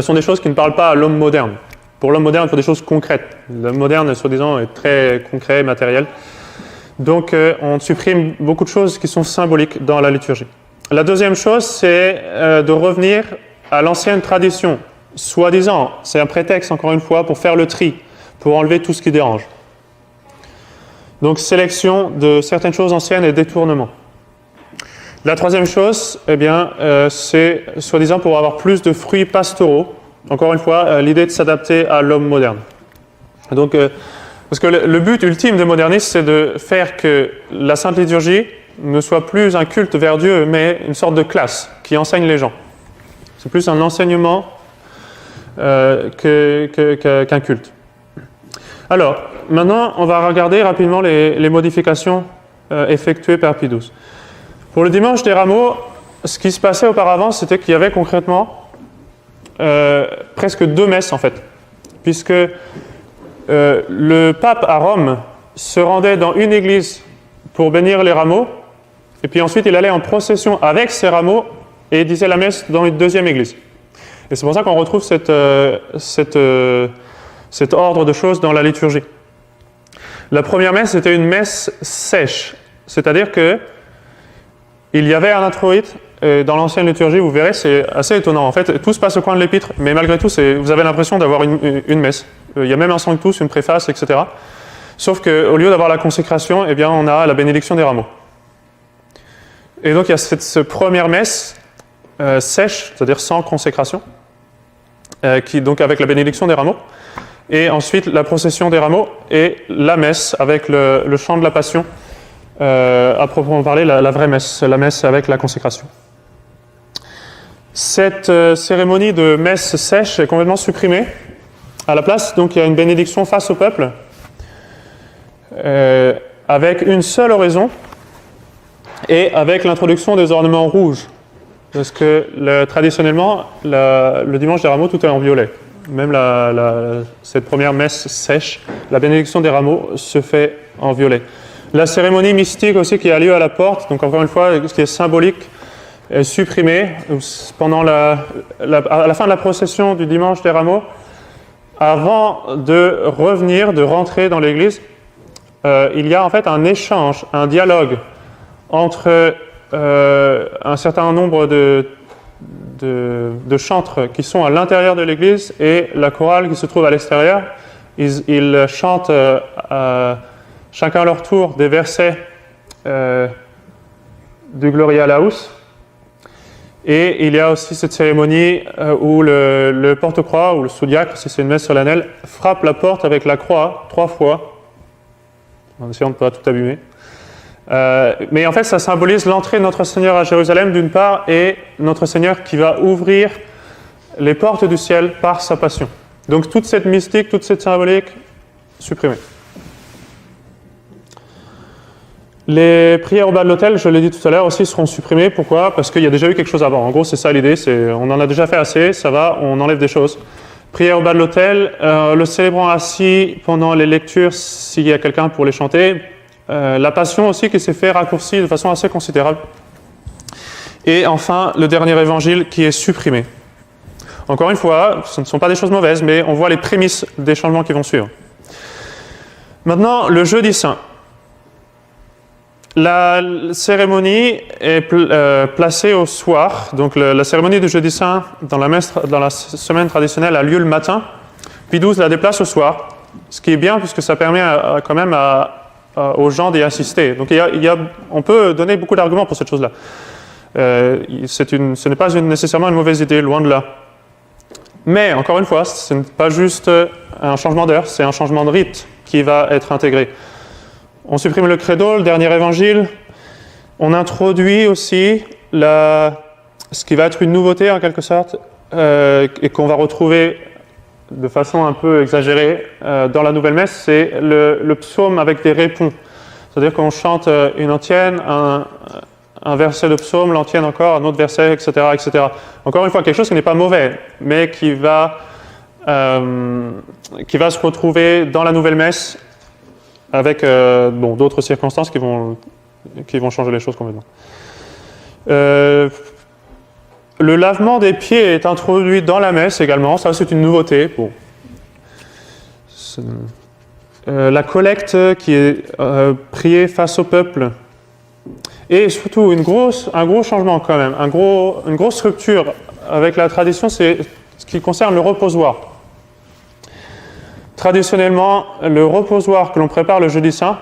sont des choses qui ne parlent pas à l'homme moderne. Pour l'homme moderne, il faut des choses concrètes. L'homme moderne, soi-disant, est très concret, matériel. Donc, on supprime beaucoup de choses qui sont symboliques dans la liturgie. La deuxième chose, c'est de revenir à l'ancienne tradition. Soi-disant, c'est un prétexte, encore une fois, pour faire le tri, pour enlever tout ce qui dérange. Donc, sélection de certaines choses anciennes et détournement. La troisième chose, eh bien, c'est soi-disant pour avoir plus de fruits pastoraux. Encore une fois, l'idée de s'adapter à l'homme moderne. Donc, parce que le but ultime des modernistes, c'est de faire que la Sainte Liturgie ne soit plus un culte vers Dieu, mais une sorte de classe qui enseigne les gens. C'est plus un enseignement qu'un culte. Alors, maintenant, on va regarder rapidement les modifications effectuées par Pie XII. Pour le dimanche des Rameaux, ce qui se passait auparavant, c'était qu'il y avait concrètement presque 2 messes, en fait, puisque le pape à Rome se rendait dans une église pour bénir les rameaux, et puis ensuite il allait en procession avec ces rameaux et disait la messe dans une deuxième église. Et c'est pour ça qu'on retrouve cet ordre de choses dans la liturgie. La première messe était une messe sèche, c'est-à-dire que il y avait un introïte, et dans l'ancienne liturgie, vous verrez, c'est assez étonnant. En fait, tout se passe au coin de l'épître, mais malgré tout, vous avez l'impression d'avoir une messe. Il y a même un sanctus, une préface, etc. Sauf qu'au lieu d'avoir la consécration, eh bien, on a la bénédiction des rameaux. Et donc, il y a cette première messe sèche, c'est-à-dire sans consécration, qui donc avec la bénédiction des rameaux. Et ensuite, la procession des rameaux et la messe avec le chant de la Passion. À proprement parler, la vraie messe, la messe avec la consécration. Cette cérémonie de messe sèche est complètement supprimée À la place, donc, il y a une bénédiction face au peuple, avec une seule oraison et avec l'introduction des ornements rouges. Parce que traditionnellement, le dimanche des rameaux, tout est en violet. Même cette première messe sèche, la bénédiction des rameaux se fait en violet. La cérémonie mystique aussi qui a lieu à la porte, donc encore une fois, ce qui est symbolique, est supprimée. Pendant à la fin de la procession du dimanche des rameaux, avant de revenir, de rentrer dans l'église, il y a en fait un échange, un dialogue entre un certain nombre de chantres qui sont à l'intérieur de l'église et la chorale qui se trouve à l'extérieur. Ils chantent chacun à leur tour des versets du Gloria Laus. Et il y a aussi cette cérémonie où le porte-croix, ou le sous-diacre, si c'est une messe solennelle, frappe la porte avec la croix 3 fois, en essayant de ne pas tout abîmer. Mais en fait, ça symbolise l'entrée de notre Seigneur à Jérusalem d'une part, et notre Seigneur qui va ouvrir les portes du ciel par sa passion. Donc toute cette mystique, toute cette symbolique, supprimée. Les prières au bas de l'autel, je l'ai dit tout à l'heure, aussi seront supprimées. Pourquoi? Parce qu'il y a déjà eu quelque chose avant. En gros, c'est ça l'idée, on en a déjà fait assez, ça va, on enlève des choses. Prière au bas de l'autel, le célébrant assis pendant les lectures, s'il y a quelqu'un pour les chanter. La passion aussi qui s'est fait raccourcie de façon assez considérable. Et enfin, le dernier évangile qui est supprimé. Encore une fois, ce ne sont pas des choses mauvaises, mais on voit les prémices des changements qui vont suivre. Maintenant, le jeudi saint. La cérémonie est placée au soir. Donc la cérémonie du jeudi saint dans la semaine traditionnelle a lieu le matin. Pie XII la déplace au soir, ce qui est bien puisque ça permet quand même aux gens d'y assister. Donc on peut donner beaucoup d'arguments pour cette chose-là. Ce n'est pas nécessairement une mauvaise idée, loin de là. Mais encore une fois, ce n'est pas juste un changement d'heure, c'est un changement de rite qui va être intégré. On supprime le credo, le dernier évangile. On introduit aussi ce qui va être une nouveauté en quelque sorte, et qu'on va retrouver de façon un peu exagérée dans la nouvelle messe, c'est le psaume avec des répons. C'est-à-dire qu'on chante une antienne, un verset de psaume, l'antienne encore, un autre verset, etc., etc. Encore une fois, quelque chose qui n'est pas mauvais, mais qui va se retrouver dans la nouvelle messe avec d'autres circonstances qui vont changer les choses complètement. Le lavement des pieds est introduit dans la messe également, ça c'est une nouveauté. Bon. La collecte qui est priée face au peuple, et surtout un gros changement quand même, une grosse rupture avec la tradition, c'est ce qui concerne le reposoir. Traditionnellement, le reposoir que l'on prépare le jeudi saint,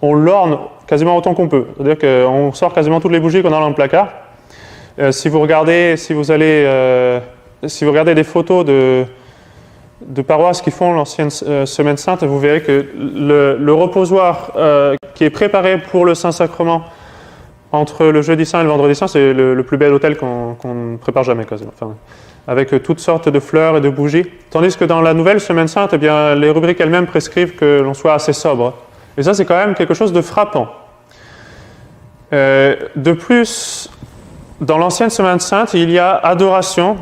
on l'orne quasiment autant qu'on peut. C'est-à-dire qu'on sort quasiment toutes les bougies qu'on a dans le placard. Si vous regardez des photos de paroisses qui font l'ancienne Semaine Sainte, vous verrez que le reposoir qui est préparé pour le Saint-Sacrement entre le jeudi saint et le vendredi saint, c'est le plus bel autel qu'on ne prépare jamais quasiment. Enfin, avec toutes sortes de fleurs et de bougies. Tandis que dans la nouvelle Semaine Sainte, eh bien, les rubriques elles-mêmes prescrivent que l'on soit assez sobre. Et ça, c'est quand même quelque chose de frappant. De plus, dans l'ancienne Semaine Sainte, il y a adoration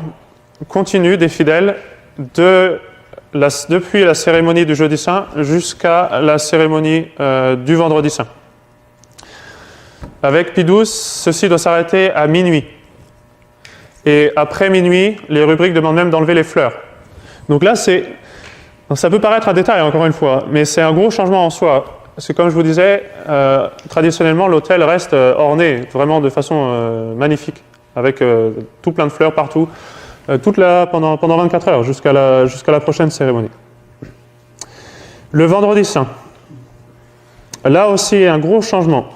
continue des fidèles depuis la cérémonie du jeudi saint jusqu'à la cérémonie du vendredi saint. Avec Pie XII, ceci doit s'arrêter à minuit. Et après minuit, les rubriques demandent même d'enlever les fleurs. Donc là, ça peut paraître un détail, encore une fois, mais c'est un gros changement en soi. Parce que comme je vous disais, traditionnellement, l'autel reste orné, vraiment de façon magnifique, avec tout plein de fleurs partout, pendant 24 heures, jusqu'à la prochaine cérémonie. Le vendredi saint. Là aussi, un gros changement.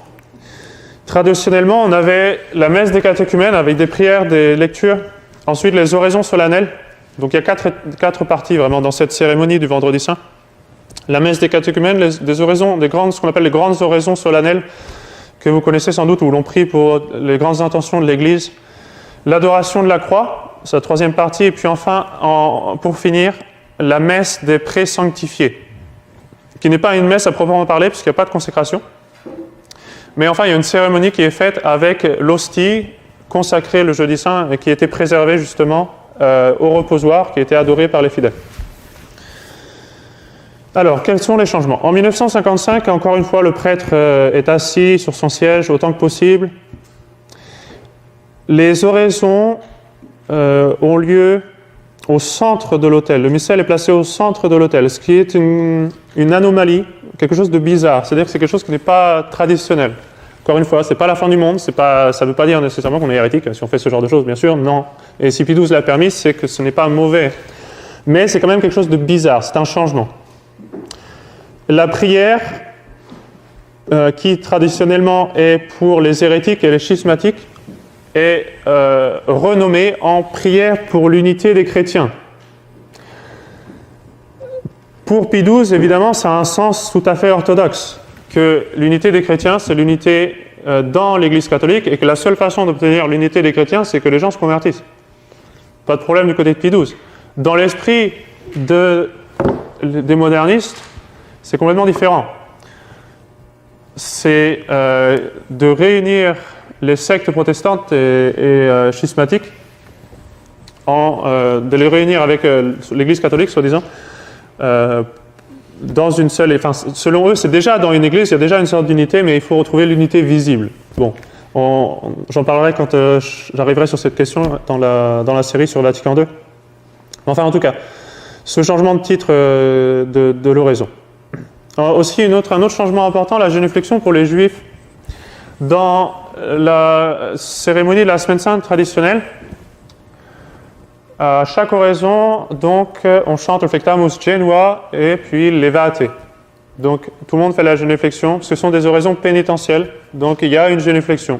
Traditionnellement, on avait la messe des catéchumènes avec des prières, des lectures, ensuite les oraisons solennelles. Donc il y a quatre parties vraiment dans cette cérémonie du vendredi saint. La messe des catéchumènes, ce qu'on appelle les grandes oraisons solennelles, que vous connaissez sans doute, où l'on prie pour les grandes intentions de l'Église. L'adoration de la croix, sa troisième partie, et puis enfin, pour finir, la messe des pré-sanctifiés, qui n'est pas une messe à proprement parler, puisqu'il n'y a pas de consécration. Mais enfin, il y a une cérémonie qui est faite avec l'hostie consacrée le jeudi saint et qui était préservée justement au reposoir, qui était adoré par les fidèles. Alors, quels sont les changements? En 1955, encore une fois, le prêtre est assis sur son siège autant que possible. Les oraisons ont lieu au centre de l'autel. Le missel est placé au centre de l'autel, ce qui est une anomalie, quelque chose de bizarre. C'est-à-dire que c'est quelque chose qui n'est pas traditionnel. Encore une fois, ce n'est pas la fin du monde, ça ne veut pas dire nécessairement qu'on est hérétique si on fait ce genre de choses, bien sûr, non. Et si Pie XII l'a permis, c'est que ce n'est pas mauvais. Mais c'est quand même quelque chose de bizarre, c'est un changement. La prière, qui traditionnellement est pour les hérétiques et les schismatiques, est renommée en prière pour l'unité des chrétiens. Pour Pie XII, évidemment, ça a un sens tout à fait orthodoxe, que l'unité des chrétiens, c'est l'unité dans l'Église catholique, et que la seule façon d'obtenir l'unité des chrétiens, c'est que les gens se convertissent. Pas de problème du côté de Pie XII. Dans l'esprit des modernistes, c'est complètement différent. C'est de réunir les sectes protestantes et schismatiques, de les réunir avec l'Église catholique, soi-disant, dans une seule... Enfin, selon eux, c'est déjà dans une Église, il y a déjà une sorte d'unité, mais il faut retrouver l'unité visible. Bon, j'en parlerai quand j'arriverai sur cette question dans la série sur Vatican II. Enfin, en tout cas, ce changement de titre de l'oraison. Aussi, un autre changement important, la génuflexion pour les Juifs. Dans la cérémonie de la Semaine Sainte traditionnelle, à chaque oraison, donc, on chante le Flectamus Genua et puis Levate. Donc, tout le monde fait la génuflexion. Ce sont des oraisons pénitentielles, donc il y a une génuflexion.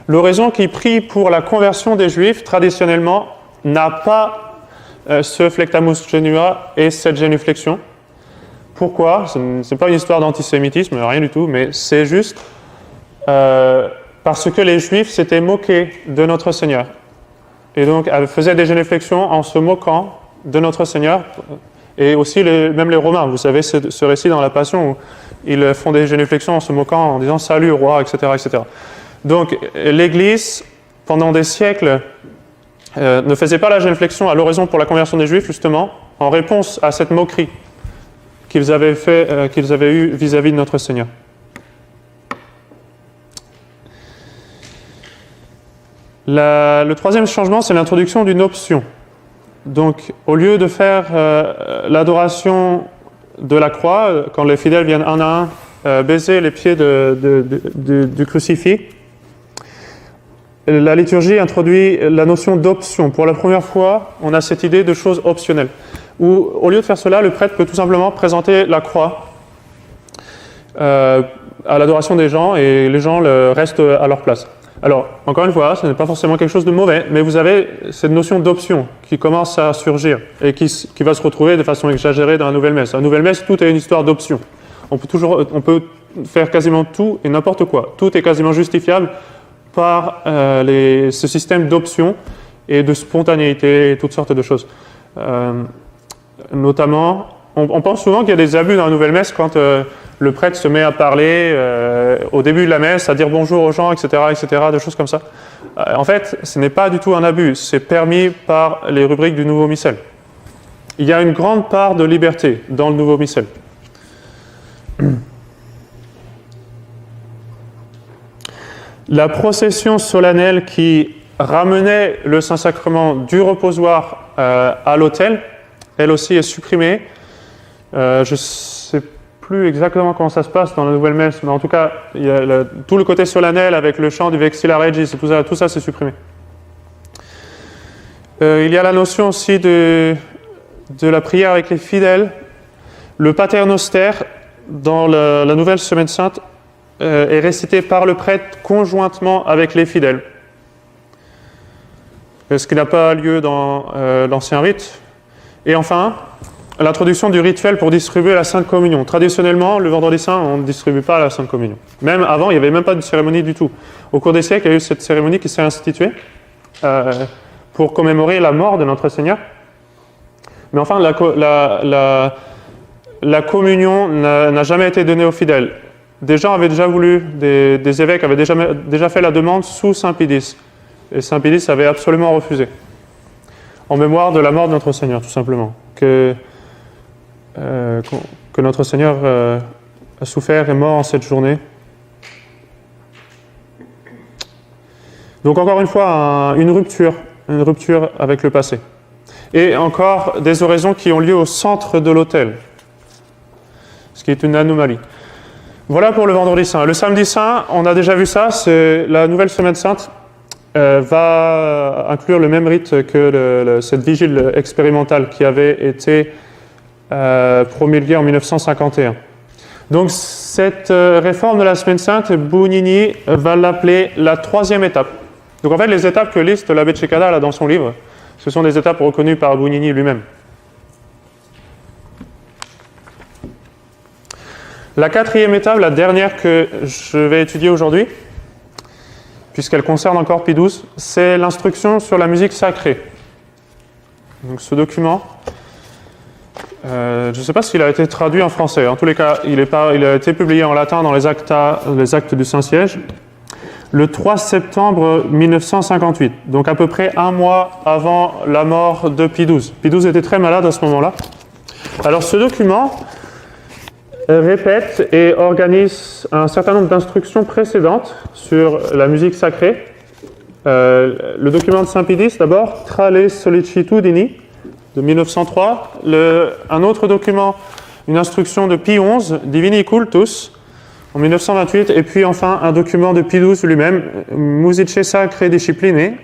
L'oraison qui prie pour la conversion des Juifs, traditionnellement, n'a pas ce Flectamus Genua et cette génuflexion. Pourquoi? Ce n'est pas une histoire d'antisémitisme, rien du tout, mais c'est juste parce que les Juifs s'étaient moqués de notre Seigneur. Et donc, elles faisaient des génuflexions en se moquant de notre Seigneur. Et aussi, même les Romains, vous savez, ce récit dans la Passion où ils font des génuflexions en se moquant, en disant « Salut, roi », etc., etc. Donc, l'Église, pendant des siècles, ne faisait pas la génuflexion à l'oraison pour la conversion des Juifs, justement, en réponse à cette moquerie qu'ils avaient eue vis-à-vis de notre Seigneur. Le troisième changement, c'est l'introduction d'une option. Donc, au lieu de faire l'adoration de la croix, quand les fidèles viennent un à un baiser les pieds du crucifix, la liturgie introduit la notion d'option. Pour la première fois, on a cette idée de choses optionnelles. Où, au lieu de faire cela, le prêtre peut tout simplement présenter la croix à l'adoration des gens et les gens restent à leur place. Alors, encore une fois, ce n'est pas forcément quelque chose de mauvais, mais vous avez cette notion d'option qui commence à surgir et qui va se retrouver de façon exagérée dans la nouvelle messe. La nouvelle messe, tout est une histoire d'option. On peut faire quasiment tout et n'importe quoi. Tout est quasiment justifiable par ce système d'options et de spontanéité et toutes sortes de choses. Notamment, on pense souvent qu'il y a des abus dans la nouvelle messe quand le prêtre se met à parler au début de la messe, à dire bonjour aux gens, etc., des choses comme ça. En fait, ce n'est pas du tout un abus, c'est permis par les rubriques du nouveau missel. Il y a une grande part de liberté dans le nouveau missel. La procession solennelle qui ramenait le Saint-Sacrement du reposoir à l'autel, elle aussi est supprimée. Je ne sais plus exactement comment ça se passe dans la nouvelle messe, mais en tout cas, il y a tout le côté solennel avec le chant du Vexilla Regis, tout ça c'est supprimé. Il y a la notion aussi de la prière avec les fidèles. Le Paternoster, dans la nouvelle Semaine Sainte, est récité par le prêtre conjointement avec les fidèles. Ce qui n'a pas lieu dans l'ancien rite. Et enfin, l'introduction du rituel pour distribuer la Sainte Communion. Traditionnellement, le Vendredi Saint, on ne distribue pas la Sainte Communion. Même avant, il n'y avait même pas de cérémonie du tout. Au cours des siècles, il y a eu cette cérémonie qui s'est instituée pour commémorer la mort de notre Seigneur. Mais enfin, la communion n'a jamais été donnée aux fidèles. Des gens avaient déjà voulu, des évêques avaient déjà fait la demande sous Saint Pie X. Et Saint Pie X avait absolument refusé. En mémoire de la mort de notre Seigneur, tout simplement. Que notre Seigneur a souffert et est mort en cette journée. Donc encore une fois, une rupture avec le passé. Et encore des oraisons qui ont lieu au centre de l'autel, ce qui est une anomalie. Voilà pour le vendredi saint. Le samedi saint, on a déjà vu ça, c'est la nouvelle semaine sainte va inclure le même rite que cette vigile expérimentale qui avait été promulguée en 1951. Donc cette réforme de la semaine sainte, Bugnini va l'appeler la troisième étape. Donc en fait, les étapes que liste l'abbé Cecada là, dans son livre, ce sont des étapes reconnues par Bugnini lui-même. La quatrième étape, la dernière que je vais étudier aujourd'hui, puisqu'elle concerne encore Pie XII, c'est l'instruction sur la musique sacrée. Donc ce document, je ne sais pas s'il a été traduit en français. En tous les cas, il a été publié en latin dans les actes du Saint-Siège, le 3 septembre 1958, donc à peu près un mois avant la mort de Pie XII. Pie XII était très malade à ce moment-là. Alors ce document répète et organise un certain nombre d'instructions précédentes sur la musique sacrée. Le document de Saint Pie X, d'abord, Tra le sollecitudini, de 1903. Un autre document, une instruction de Pie XI, Divini cultus, en 1928. Et puis enfin, un document de Pie XII lui-même, Musicae Sacrae Disciplinae,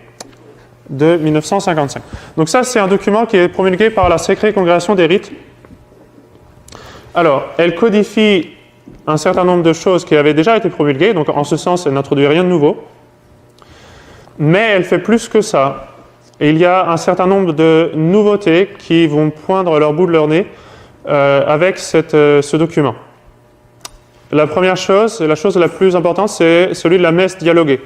de 1955. Donc ça, c'est un document qui est promulgué par la Sacrée Congrégation des Rites. Alors, elle codifie un certain nombre de choses qui avaient déjà été promulguées, donc en ce sens, elle n'introduit rien de nouveau. Mais elle fait plus que ça. Et il y a un certain nombre de nouveautés qui vont poindre leur bout de leur nez avec ce document. La première chose, et la chose la plus importante, c'est celui de la messe dialoguée.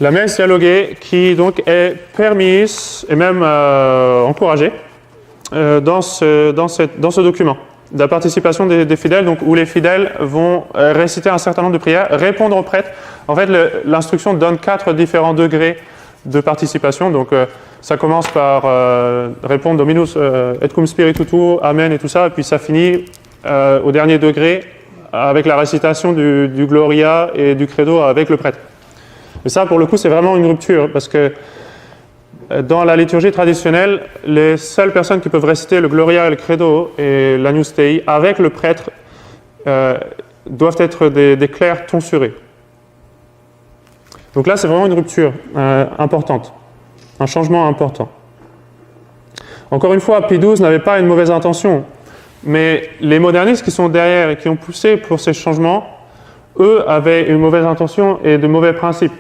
La messe dialoguée qui donc est permise et même encouragée dans ce document, de la participation des fidèles, donc, où les fidèles vont réciter un certain nombre de prières, répondre aux prêtres. En fait, l'instruction donne 4 différents degrés de participation. Donc, ça commence par répondre Dominus et cum spiritu tuo, Amen et tout ça, et puis ça finit au dernier degré avec la récitation du Gloria et du Credo avec le prêtre. Et ça, pour le coup, c'est vraiment une rupture, parce que dans la liturgie traditionnelle, les seules personnes qui peuvent réciter le Gloria et le Credo et l'Agnus Dei avec le prêtre doivent être des clercs tonsurés. Donc là, c'est vraiment une rupture importante, un changement important. Encore une fois, Pie XII n'avait pas une mauvaise intention, mais les modernistes qui sont derrière et qui ont poussé pour ces changements, eux avaient une mauvaise intention et de mauvais principes.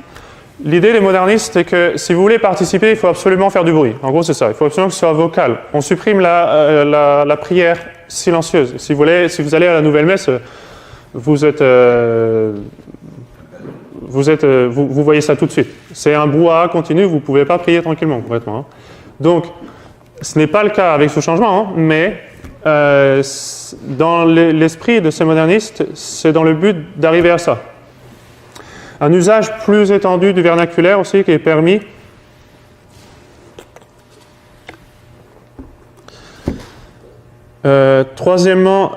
L'idée des modernistes, c'est que si vous voulez participer, il faut absolument faire du bruit. En gros, c'est ça. Il faut absolument que ce soit vocal. On supprime la prière silencieuse. Si vous allez à la nouvelle messe, vous voyez ça tout de suite. C'est un brouhaha continu, vous ne pouvez pas prier tranquillement, complètement. Hein. Donc, ce n'est pas le cas avec ce changement, hein, mais dans l'esprit de ces modernistes, c'est dans le but d'arriver à ça. Un usage plus étendu du vernaculaire aussi qui est permis. Troisièmement,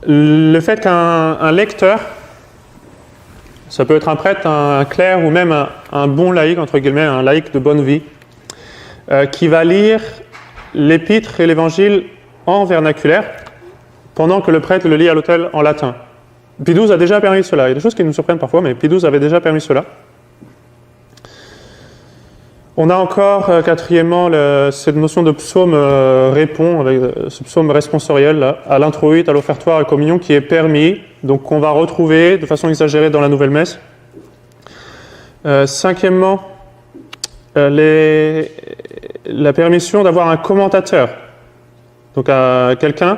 le fait qu'un lecteur, ça peut être un prêtre, un clerc ou même un bon laïc, entre guillemets, un laïc de bonne vie, qui va lire l'épître et l'évangile en vernaculaire pendant que le prêtre le lit à l'autel en latin. Pie XII a déjà permis cela. Il y a des choses qui nous surprennent parfois, mais Pie XII avait déjà permis cela. On a encore, quatrièmement, cette notion de psaume répond, avec ce psaume responsoriel, là, à l'introït, à l'offertoire, à la communion, qui est permis, donc qu'on va retrouver de façon exagérée dans la nouvelle messe. Cinquièmement, la permission d'avoir un commentateur, donc quelqu'un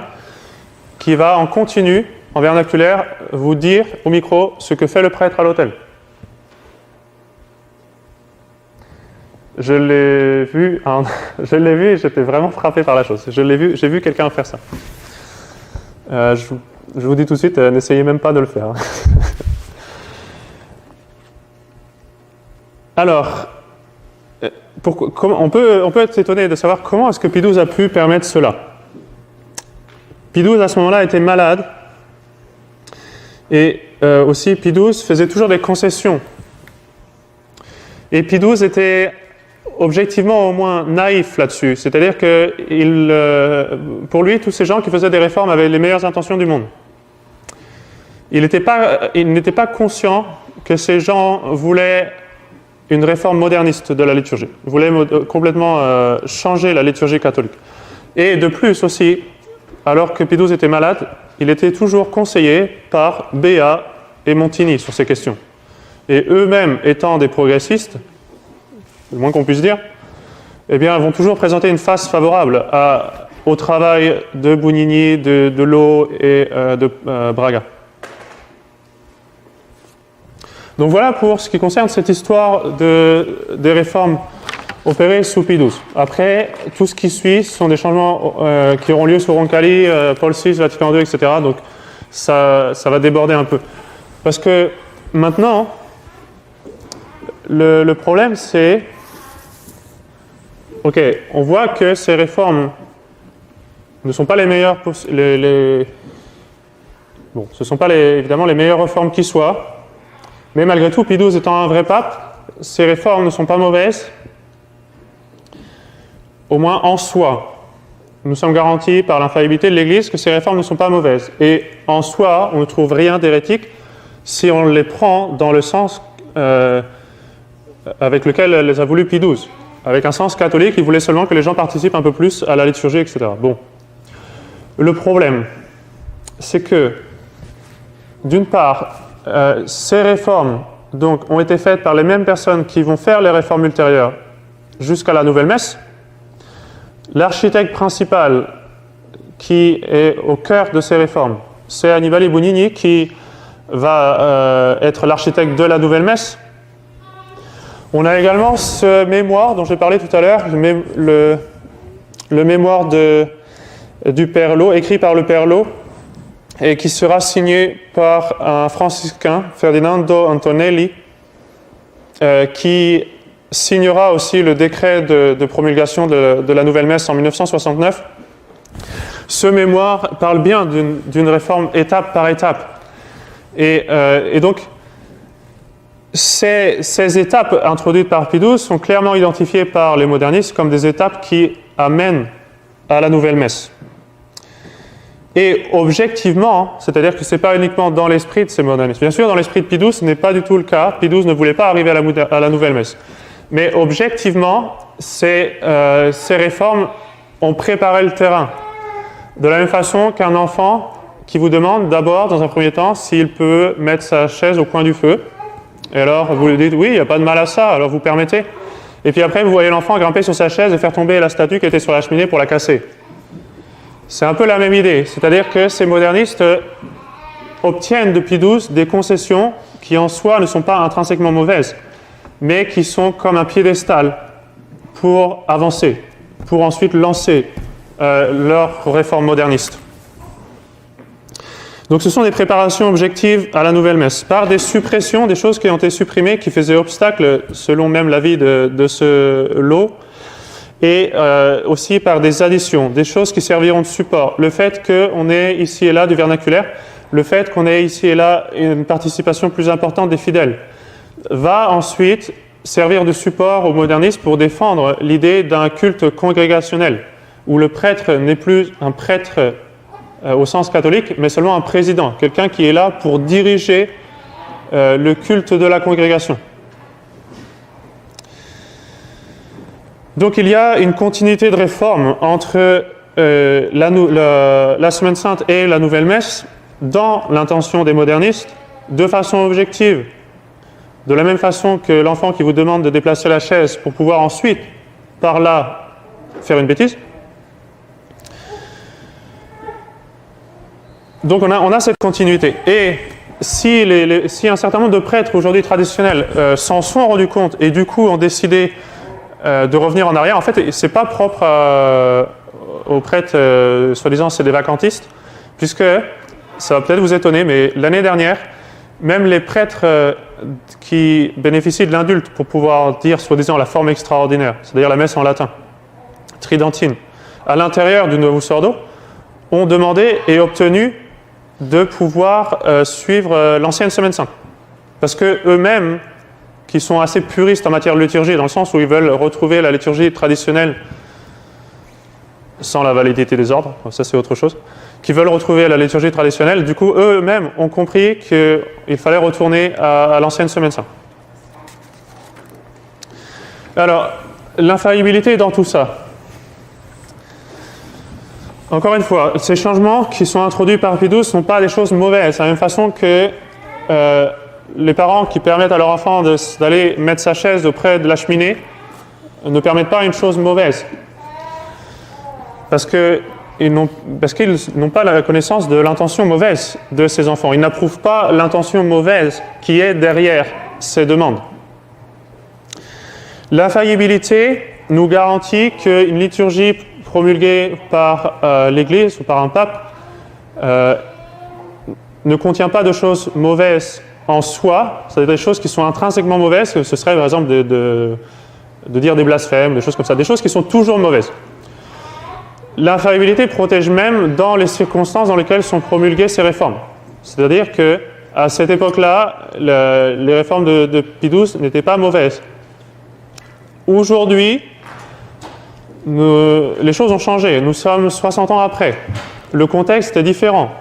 qui va en continu, en vernaculaire, vous dire au micro ce que fait le prêtre à l'autel. Je l'ai vu, je l'ai vu et j'étais vraiment frappé par la chose. J'ai vu quelqu'un faire ça. Je vous dis tout de suite, n'essayez même pas de le faire. Hein. Alors, on peut être étonné de savoir comment est-ce que Pie XII a pu permettre cela. Pie XII à ce moment-là était malade et aussi Pie XII faisait toujours des concessions. Et Pie XII était objectivement au moins naïf là-dessus, c'est-à-dire que pour lui, tous ces gens qui faisaient des réformes avaient les meilleures intentions du monde. Il n'était pas conscient que ces gens voulaient une réforme moderniste de la liturgie. Ils voulaient complètement changer la liturgie catholique. Et de plus aussi, alors que Pie XII était malade, il était toujours conseillé par Béat et Montini sur ces questions. Et eux-mêmes étant des progressistes, le moins qu'on puisse dire, eh bien, vont toujours présenter une face favorable au travail de Bugnini, de Lo et de Braga. Donc voilà pour ce qui concerne cette histoire des réformes opérées sous Pie XII. Après, tout ce qui suit, ce sont des changements qui auront lieu sous Roncalli, Paul VI, Vatican II, etc. Donc ça va déborder un peu. Parce que maintenant, le problème c'est... Ok, on voit que ces réformes ne sont pas les meilleures... Bon, ce ne sont pas évidemment les meilleures réformes qui soient. Mais malgré tout, Pie XII étant un vrai pape, ces réformes ne sont pas mauvaises, au moins en soi. Nous sommes garantis par l'infaillibilité de l'Église que ces réformes ne sont pas mauvaises. Et en soi, on ne trouve rien d'hérétique si on les prend dans le sens avec lequel les a voulu Pie XII. Avec un sens catholique, il voulait seulement que les gens participent un peu plus à la liturgie, etc. Bon. Le problème, c'est que, d'une part, ces réformes donc, ont été faites par les mêmes personnes qui vont faire les réformes ultérieures jusqu'à la nouvelle messe. L'architecte principal qui est au cœur de ces réformes, c'est Annibale Bugnini qui va être l'architecte de la nouvelle messe. On a également ce mémoire dont j'ai parlé tout à l'heure, le mémoire du Père Lo, écrit par le Père Lo, et qui sera signé par un franciscain, Ferdinando Antonelli, qui signera aussi le décret de promulgation de la nouvelle messe en 1969. Ce mémoire parle bien d'une réforme étape par étape. Et donc, ces étapes introduites par Pie XII sont clairement identifiées par les modernistes comme des étapes qui amènent à la nouvelle messe. Et objectivement, c'est-à-dire que ce n'est pas uniquement dans l'esprit de ces modernistes. Bien sûr, dans l'esprit de Pie XII, ce n'est pas du tout le cas. Pie XII ne voulait pas arriver à la nouvelle messe. Mais objectivement, ces réformes ont préparé le terrain. De la même façon qu'un enfant qui vous demande d'abord, dans un premier temps, s'il peut mettre sa chaise au coin du feu. Et alors, vous lui dites, oui, il n'y a pas de mal à ça, alors vous permettez. Et puis après, vous voyez l'enfant grimper sur sa chaise et faire tomber la statue qui était sur la cheminée pour la casser. C'est un peu la même idée, c'est-à-dire que ces modernistes obtiennent de Pie XII des concessions qui en soi ne sont pas intrinsèquement mauvaises, mais qui sont comme un piédestal pour avancer, pour ensuite lancer leur réforme moderniste. Donc ce sont des préparations objectives à la nouvelle messe, par des suppressions, des choses qui ont été supprimées, qui faisaient obstacle, selon même l'avis de ce Lo, et aussi par des additions, des choses qui serviront de support. Le fait qu'on ait ici et là du vernaculaire, le fait qu'on ait ici et là une participation plus importante des fidèles, va ensuite servir de support aux modernistes pour défendre l'idée d'un culte congrégationnel, où le prêtre n'est plus un prêtre au sens catholique, mais seulement un président, quelqu'un qui est là pour diriger le culte de la congrégation. Donc il y a une continuité de réformes entre la Semaine Sainte et la Nouvelle Messe dans l'intention des modernistes, de façon objective, de la même façon que l'enfant qui vous demande de déplacer la chaise pour pouvoir ensuite, par là, faire une bêtise. Donc on a cette continuité. Et si un certain nombre de prêtres aujourd'hui traditionnels s'en sont rendus compte et du coup ont décidé de revenir en arrière. En fait, ce n'est pas propre aux prêtres, soi-disant, c'est des vacantistes, puisque, ça va peut-être vous étonner, mais l'année dernière, même les prêtres qui bénéficient de l'indulte pour pouvoir dire, soi-disant, la forme extraordinaire, c'est-à-dire la messe en latin, tridentine, à l'intérieur du Novus Ordo, ont demandé et obtenu de pouvoir suivre l'ancienne Semaine Sainte. Parce qu'eux-mêmes, qui sont assez puristes en matière de liturgie, dans le sens où ils veulent retrouver la liturgie traditionnelle sans la validité des ordres, ça c'est autre chose, qui veulent retrouver la liturgie traditionnelle, du coup eux-mêmes ont compris qu'il fallait retourner à l'ancienne Semaine Sainte. Alors, l'infaillibilité dans tout ça. Encore une fois, ces changements qui sont introduits par Pie XII ne sont pas des choses mauvaises, de la même façon que les parents qui permettent à leur enfant d'aller mettre sa chaise auprès de la cheminée ne permettent pas une chose mauvaise. Parce qu'ils n'ont pas la connaissance de l'intention mauvaise de ces enfants. Ils n'approuvent pas l'intention mauvaise qui est derrière ces demandes. L'infaillibilité nous garantit qu'une liturgie promulguée par l'Église ou par un pape ne contient pas de choses mauvaises en soi, c'est-à-dire des choses qui sont intrinsèquement mauvaises, que ce serait par exemple de dire des blasphèmes, des choses comme ça, des choses qui sont toujours mauvaises. L'infaillibilité protège même dans les circonstances dans lesquelles sont promulguées ces réformes. C'est-à-dire qu'à cette époque-là, les réformes de Pie XII n'étaient pas mauvaises. Aujourd'hui, les choses ont changé. Nous sommes 60 ans après. Le contexte est différent.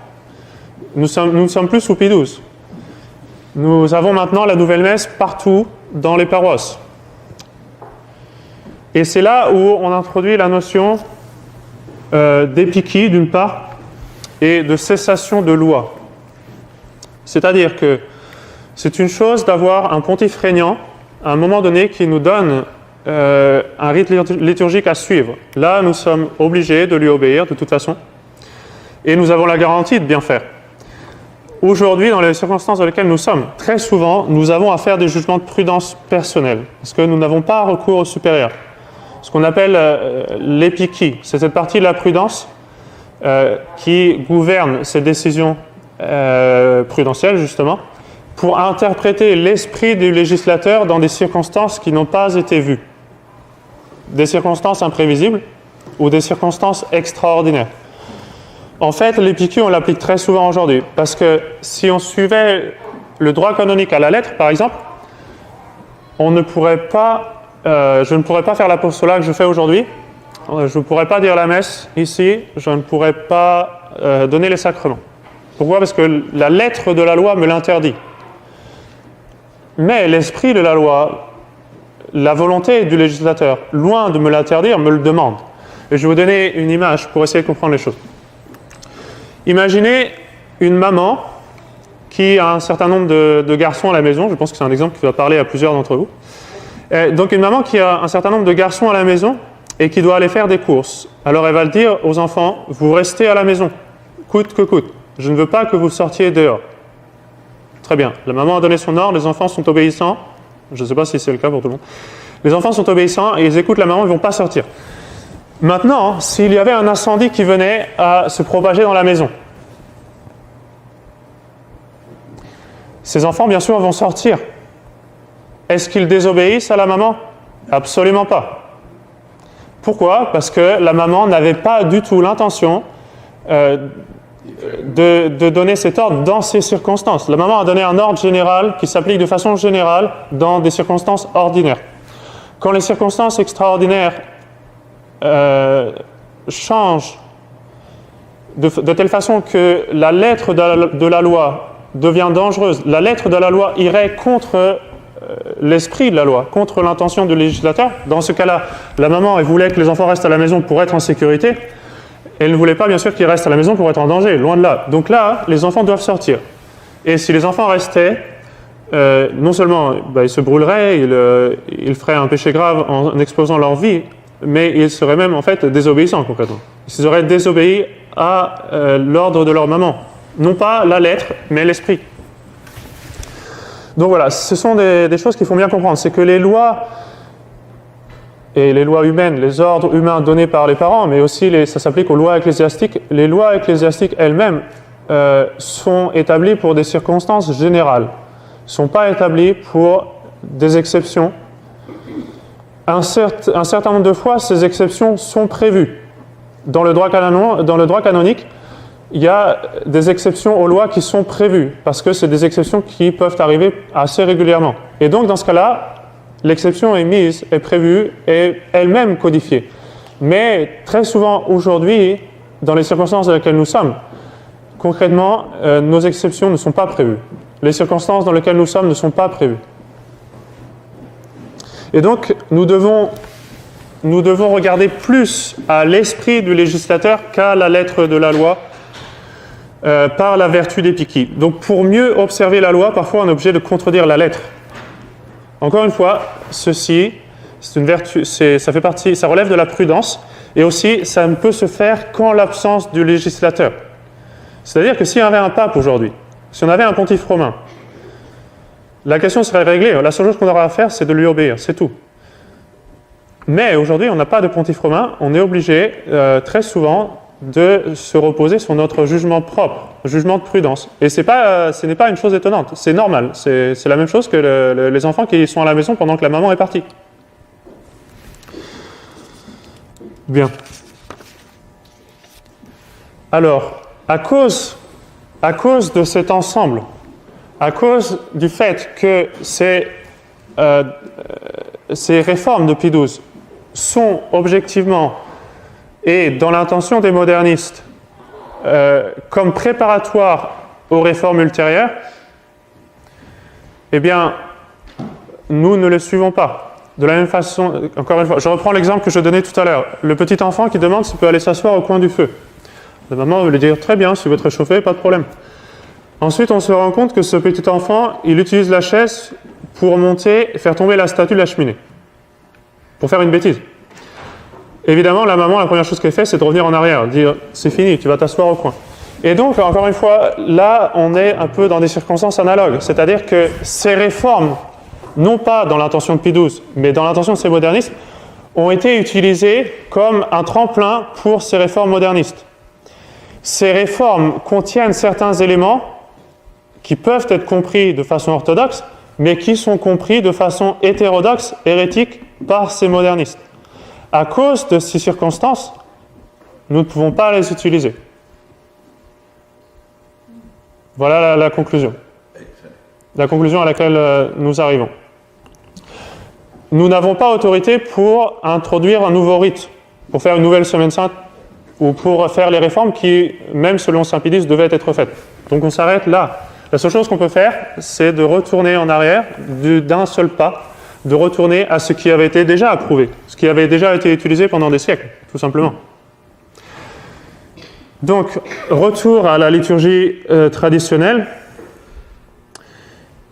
Nous ne sommes plus sous Pie XII. Nous avons maintenant la nouvelle messe partout dans les paroisses. Et c'est là où on introduit la notion d'épikie, d'une part, et de cessation de loi. C'est-à-dire que c'est une chose d'avoir un pontife régnant, à un moment donné, qui nous donne un rite liturgique à suivre. Là, nous sommes obligés de lui obéir, de toute façon, et nous avons la garantie de bien faire. Aujourd'hui, dans les circonstances dans lesquelles nous sommes, très souvent, nous avons à faire des jugements de prudence personnelle, parce que nous n'avons pas recours au supérieur. Ce qu'on appelle l'épikie, c'est cette partie de la prudence qui gouverne ces décisions prudentielles, justement, pour interpréter l'esprit du législateur dans des circonstances qui n'ont pas été vues. Des circonstances imprévisibles ou des circonstances extraordinaires. En fait, l'épikie, on l'applique très souvent aujourd'hui, parce que si on suivait le droit canonique à la lettre, par exemple, je ne pourrais pas faire l'apostolat que je fais aujourd'hui, je ne pourrais pas dire la messe ici, je ne pourrais pas donner les sacrements. Pourquoi ? Parce que la lettre de la loi me l'interdit. Mais l'esprit de la loi, la volonté du législateur, loin de me l'interdire, me le demande. Et je vais vous donner une image pour essayer de comprendre les choses. Imaginez une maman qui a un certain nombre de garçons à la maison, je pense que c'est un exemple qui va parler à plusieurs d'entre vous. Donc une maman qui a un certain nombre de garçons à la maison et qui doit aller faire des courses. Alors elle va le dire aux enfants, vous restez à la maison, coûte que coûte. Je ne veux pas que vous sortiez dehors. Très bien, la maman a donné son ordre, les enfants sont obéissants. Je ne sais pas si c'est le cas pour tout le monde. Les enfants sont obéissants et ils écoutent la maman, ils ne vont pas sortir. Maintenant, s'il y avait un incendie qui venait à se propager dans la maison, ces enfants, bien sûr, vont sortir. Est-ce qu'ils désobéissent à la maman ? Absolument pas. Pourquoi ? Parce que la maman n'avait pas du tout l'intention de donner cet ordre dans ces circonstances. La maman a donné un ordre général qui s'applique de façon générale dans des circonstances ordinaires. Quand les circonstances extraordinaires changent de telle façon que la lettre de la loi devient dangereuse, la lettre de la loi irait contre l'esprit de la loi, contre l'intention du législateur. Dans ce cas-là, la maman elle voulait que les enfants restent à la maison pour être en sécurité. Elle ne voulait pas, bien sûr, qu'ils restent à la maison pour être en danger, loin de là. Donc là, les enfants doivent sortir. Et si les enfants restaient, non seulement ils se brûleraient, ils feraient un péché grave en exposant leur vie, mais ils seraient même, en fait, désobéissants, concrètement. Ils auraient désobéi à l'ordre de leur maman. Non pas la lettre, mais l'esprit. Donc voilà, ce sont des choses qu'il faut bien comprendre. C'est que les lois et les lois humaines, les ordres humains donnés par les parents, mais aussi ça s'applique aux lois ecclésiastiques. Les lois ecclésiastiques elles-mêmes sont établies pour des circonstances générales, ne sont pas établies pour des exceptions. Un certain nombre de fois, ces exceptions sont prévues. Dans le droit canonique, il y a des exceptions aux lois qui sont prévues, parce que c'est des exceptions qui peuvent arriver assez régulièrement. Et donc, dans ce cas-là, l'exception est mise, est prévue et elle-même codifiée. Mais très souvent aujourd'hui, dans les circonstances dans lesquelles nous sommes, concrètement, nos exceptions ne sont pas prévues. Les circonstances dans lesquelles nous sommes ne sont pas prévues. Et donc, nous devons regarder plus à l'esprit du législateur qu'à la lettre de la loi par la vertu d'Épiqui. Donc, pour mieux observer la loi, parfois on est obligé de contredire la lettre. Encore une fois, ceci, c'est une vertu, ça relève de la prudence, et aussi, ça ne peut se faire qu'en l'absence du législateur. C'est-à-dire que s'il y avait un pape aujourd'hui, si on avait un pontife romain, la question serait réglée. La seule chose qu'on aura à faire, c'est de lui obéir, c'est tout. Mais aujourd'hui, on n'a pas de pontife romain, on est obligé très souvent de se reposer sur notre jugement propre, jugement de prudence. Et ce n'est pas une chose étonnante, c'est normal. C'est la même chose que les enfants qui sont à la maison pendant que la maman est partie. Bien. Alors, à cause de cet ensemble, à cause du fait que ces réformes de Pie XII sont objectivement et dans l'intention des modernistes comme préparatoires aux réformes ultérieures, eh bien, nous ne les suivons pas. De la même façon, encore une fois, je reprends l'exemple que je donnais tout à l'heure. Le petit enfant qui demande s'il peut aller s'asseoir au coin du feu. La maman va lui dire « Très bien, si vous êtes réchauffé, pas de problème ». Ensuite, on se rend compte que ce petit enfant, il utilise la chaise pour monter et faire tomber la statue de la cheminée. Pour faire une bêtise. Évidemment, la maman, la première chose qu'elle fait, c'est de revenir en arrière, dire « C'est fini, tu vas t'asseoir au coin ». Et donc, encore une fois, là, on est un peu dans des circonstances analogues. C'est-à-dire que ces réformes, non pas dans l'intention de Pie XII, mais dans l'intention de ces modernistes, ont été utilisées comme un tremplin pour ces réformes modernistes. Ces réformes contiennent certains éléments qui peuvent être compris de façon orthodoxe, mais qui sont compris de façon hétérodoxe, hérétique, par ces modernistes. À cause de ces circonstances, nous ne pouvons pas les utiliser. Voilà la conclusion. La conclusion à laquelle nous arrivons. Nous n'avons pas autorité pour introduire un nouveau rite, pour faire une nouvelle semaine sainte, ou pour faire les réformes qui, même selon Saint Pie X, devaient être faites. Donc on s'arrête là. La seule chose qu'on peut faire, c'est de retourner en arrière d'un seul pas, de retourner à ce qui avait été déjà approuvé, ce qui avait déjà été utilisé pendant des siècles, tout simplement. Donc, retour à la liturgie traditionnelle,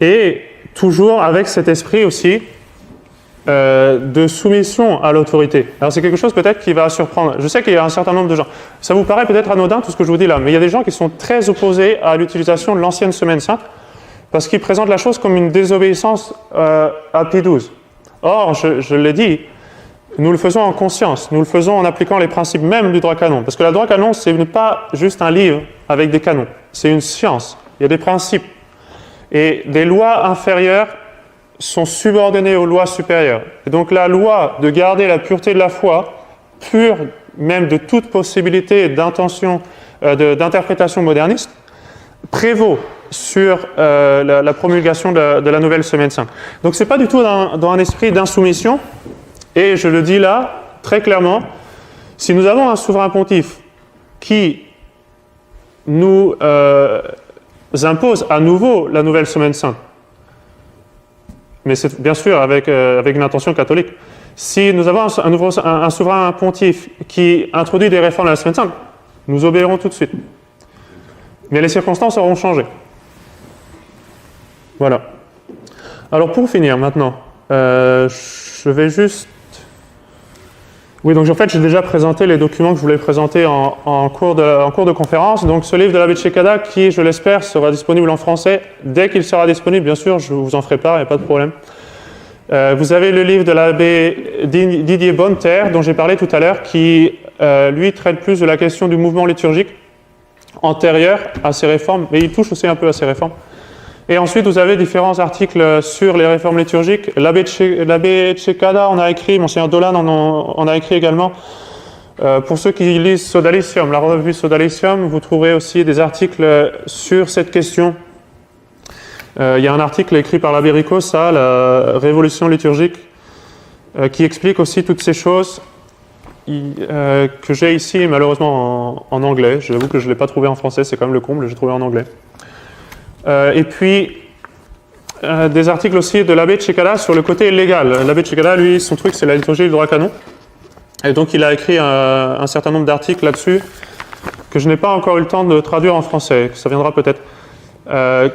et toujours avec cet esprit aussi de soumission à l'autorité. Alors c'est quelque chose peut-être qui va surprendre. Je sais qu'il y a un certain nombre de gens. Ça vous paraît peut-être anodin tout ce que je vous dis là, mais il y a des gens qui sont très opposés à l'utilisation de l'ancienne semaine sainte parce qu'ils présentent la chose comme une désobéissance à Pie XII. Or, je l'ai dit, nous le faisons en conscience, nous le faisons en appliquant les principes même du droit canon. Parce que le droit canon, ce n'est pas juste un livre avec des canons, c'est une science, il y a des principes. Et des lois inférieures sont subordonnées aux lois supérieures. Et donc la loi de garder la pureté de la foi, pure même de toute possibilité d'intention, d'interprétation moderniste, prévaut sur la promulgation de la nouvelle semaine sainte. Donc ce n'est pas du tout dans un esprit d'insoumission, et je le dis là, très clairement, si nous avons un souverain pontife qui nous impose à nouveau la nouvelle semaine sainte, mais c'est bien sûr avec une intention catholique. Si nous avons un souverain pontife qui introduit des réformes à la semaine sainte, nous obéirons tout de suite. Mais les circonstances auront changé. Voilà. Alors pour finir maintenant, je vais juste... Oui, donc en fait, j'ai déjà présenté les documents que je voulais présenter en cours de conférence. Donc ce livre de l'abbé Cekada, qui, je l'espère, sera disponible en français. Dès qu'il sera disponible, bien sûr, je vous en ferai part, il n'y a pas de problème. Vous avez le livre de l'abbé Didier Bonneterre, dont j'ai parlé tout à l'heure, qui, lui, traite plus de la question du mouvement liturgique antérieur à ces réformes, mais il touche aussi un peu à ces réformes. Et ensuite, vous avez différents articles sur les réformes liturgiques. L'abbé Tchekada en a écrit, Monseigneur Dolan en a écrit également. Pour ceux qui lisent Sodalicium, la revue Sodalicium, vous trouverez aussi des articles sur cette question. Il y a un article écrit par l'abbé Ricossa, la révolution liturgique, qui explique aussi toutes ces choses que j'ai ici, malheureusement en anglais. J'avoue que je ne l'ai pas trouvé en français, c'est quand même le comble, j'ai trouvé en anglais. Et puis, des articles aussi de l'abbé Tchekada sur le côté légal. L'abbé Tchekada, lui, son truc, c'est la liturgie du droit canon. Et donc, il a écrit un certain nombre d'articles là-dessus que je n'ai pas encore eu le temps de traduire en français, ça viendra peut-être,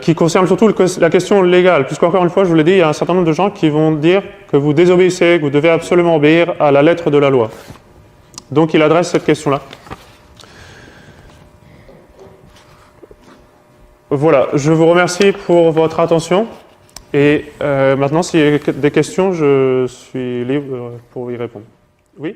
qui concerne surtout la question légale. Puisqu'encore une fois, je vous l'ai dit, il y a un certain nombre de gens qui vont dire que vous désobéissez, que vous devez absolument obéir à la lettre de la loi. Donc, il adresse cette question-là. Voilà, je vous remercie pour votre attention. Et maintenant, s'il y a des questions, je suis libre pour y répondre. Oui ?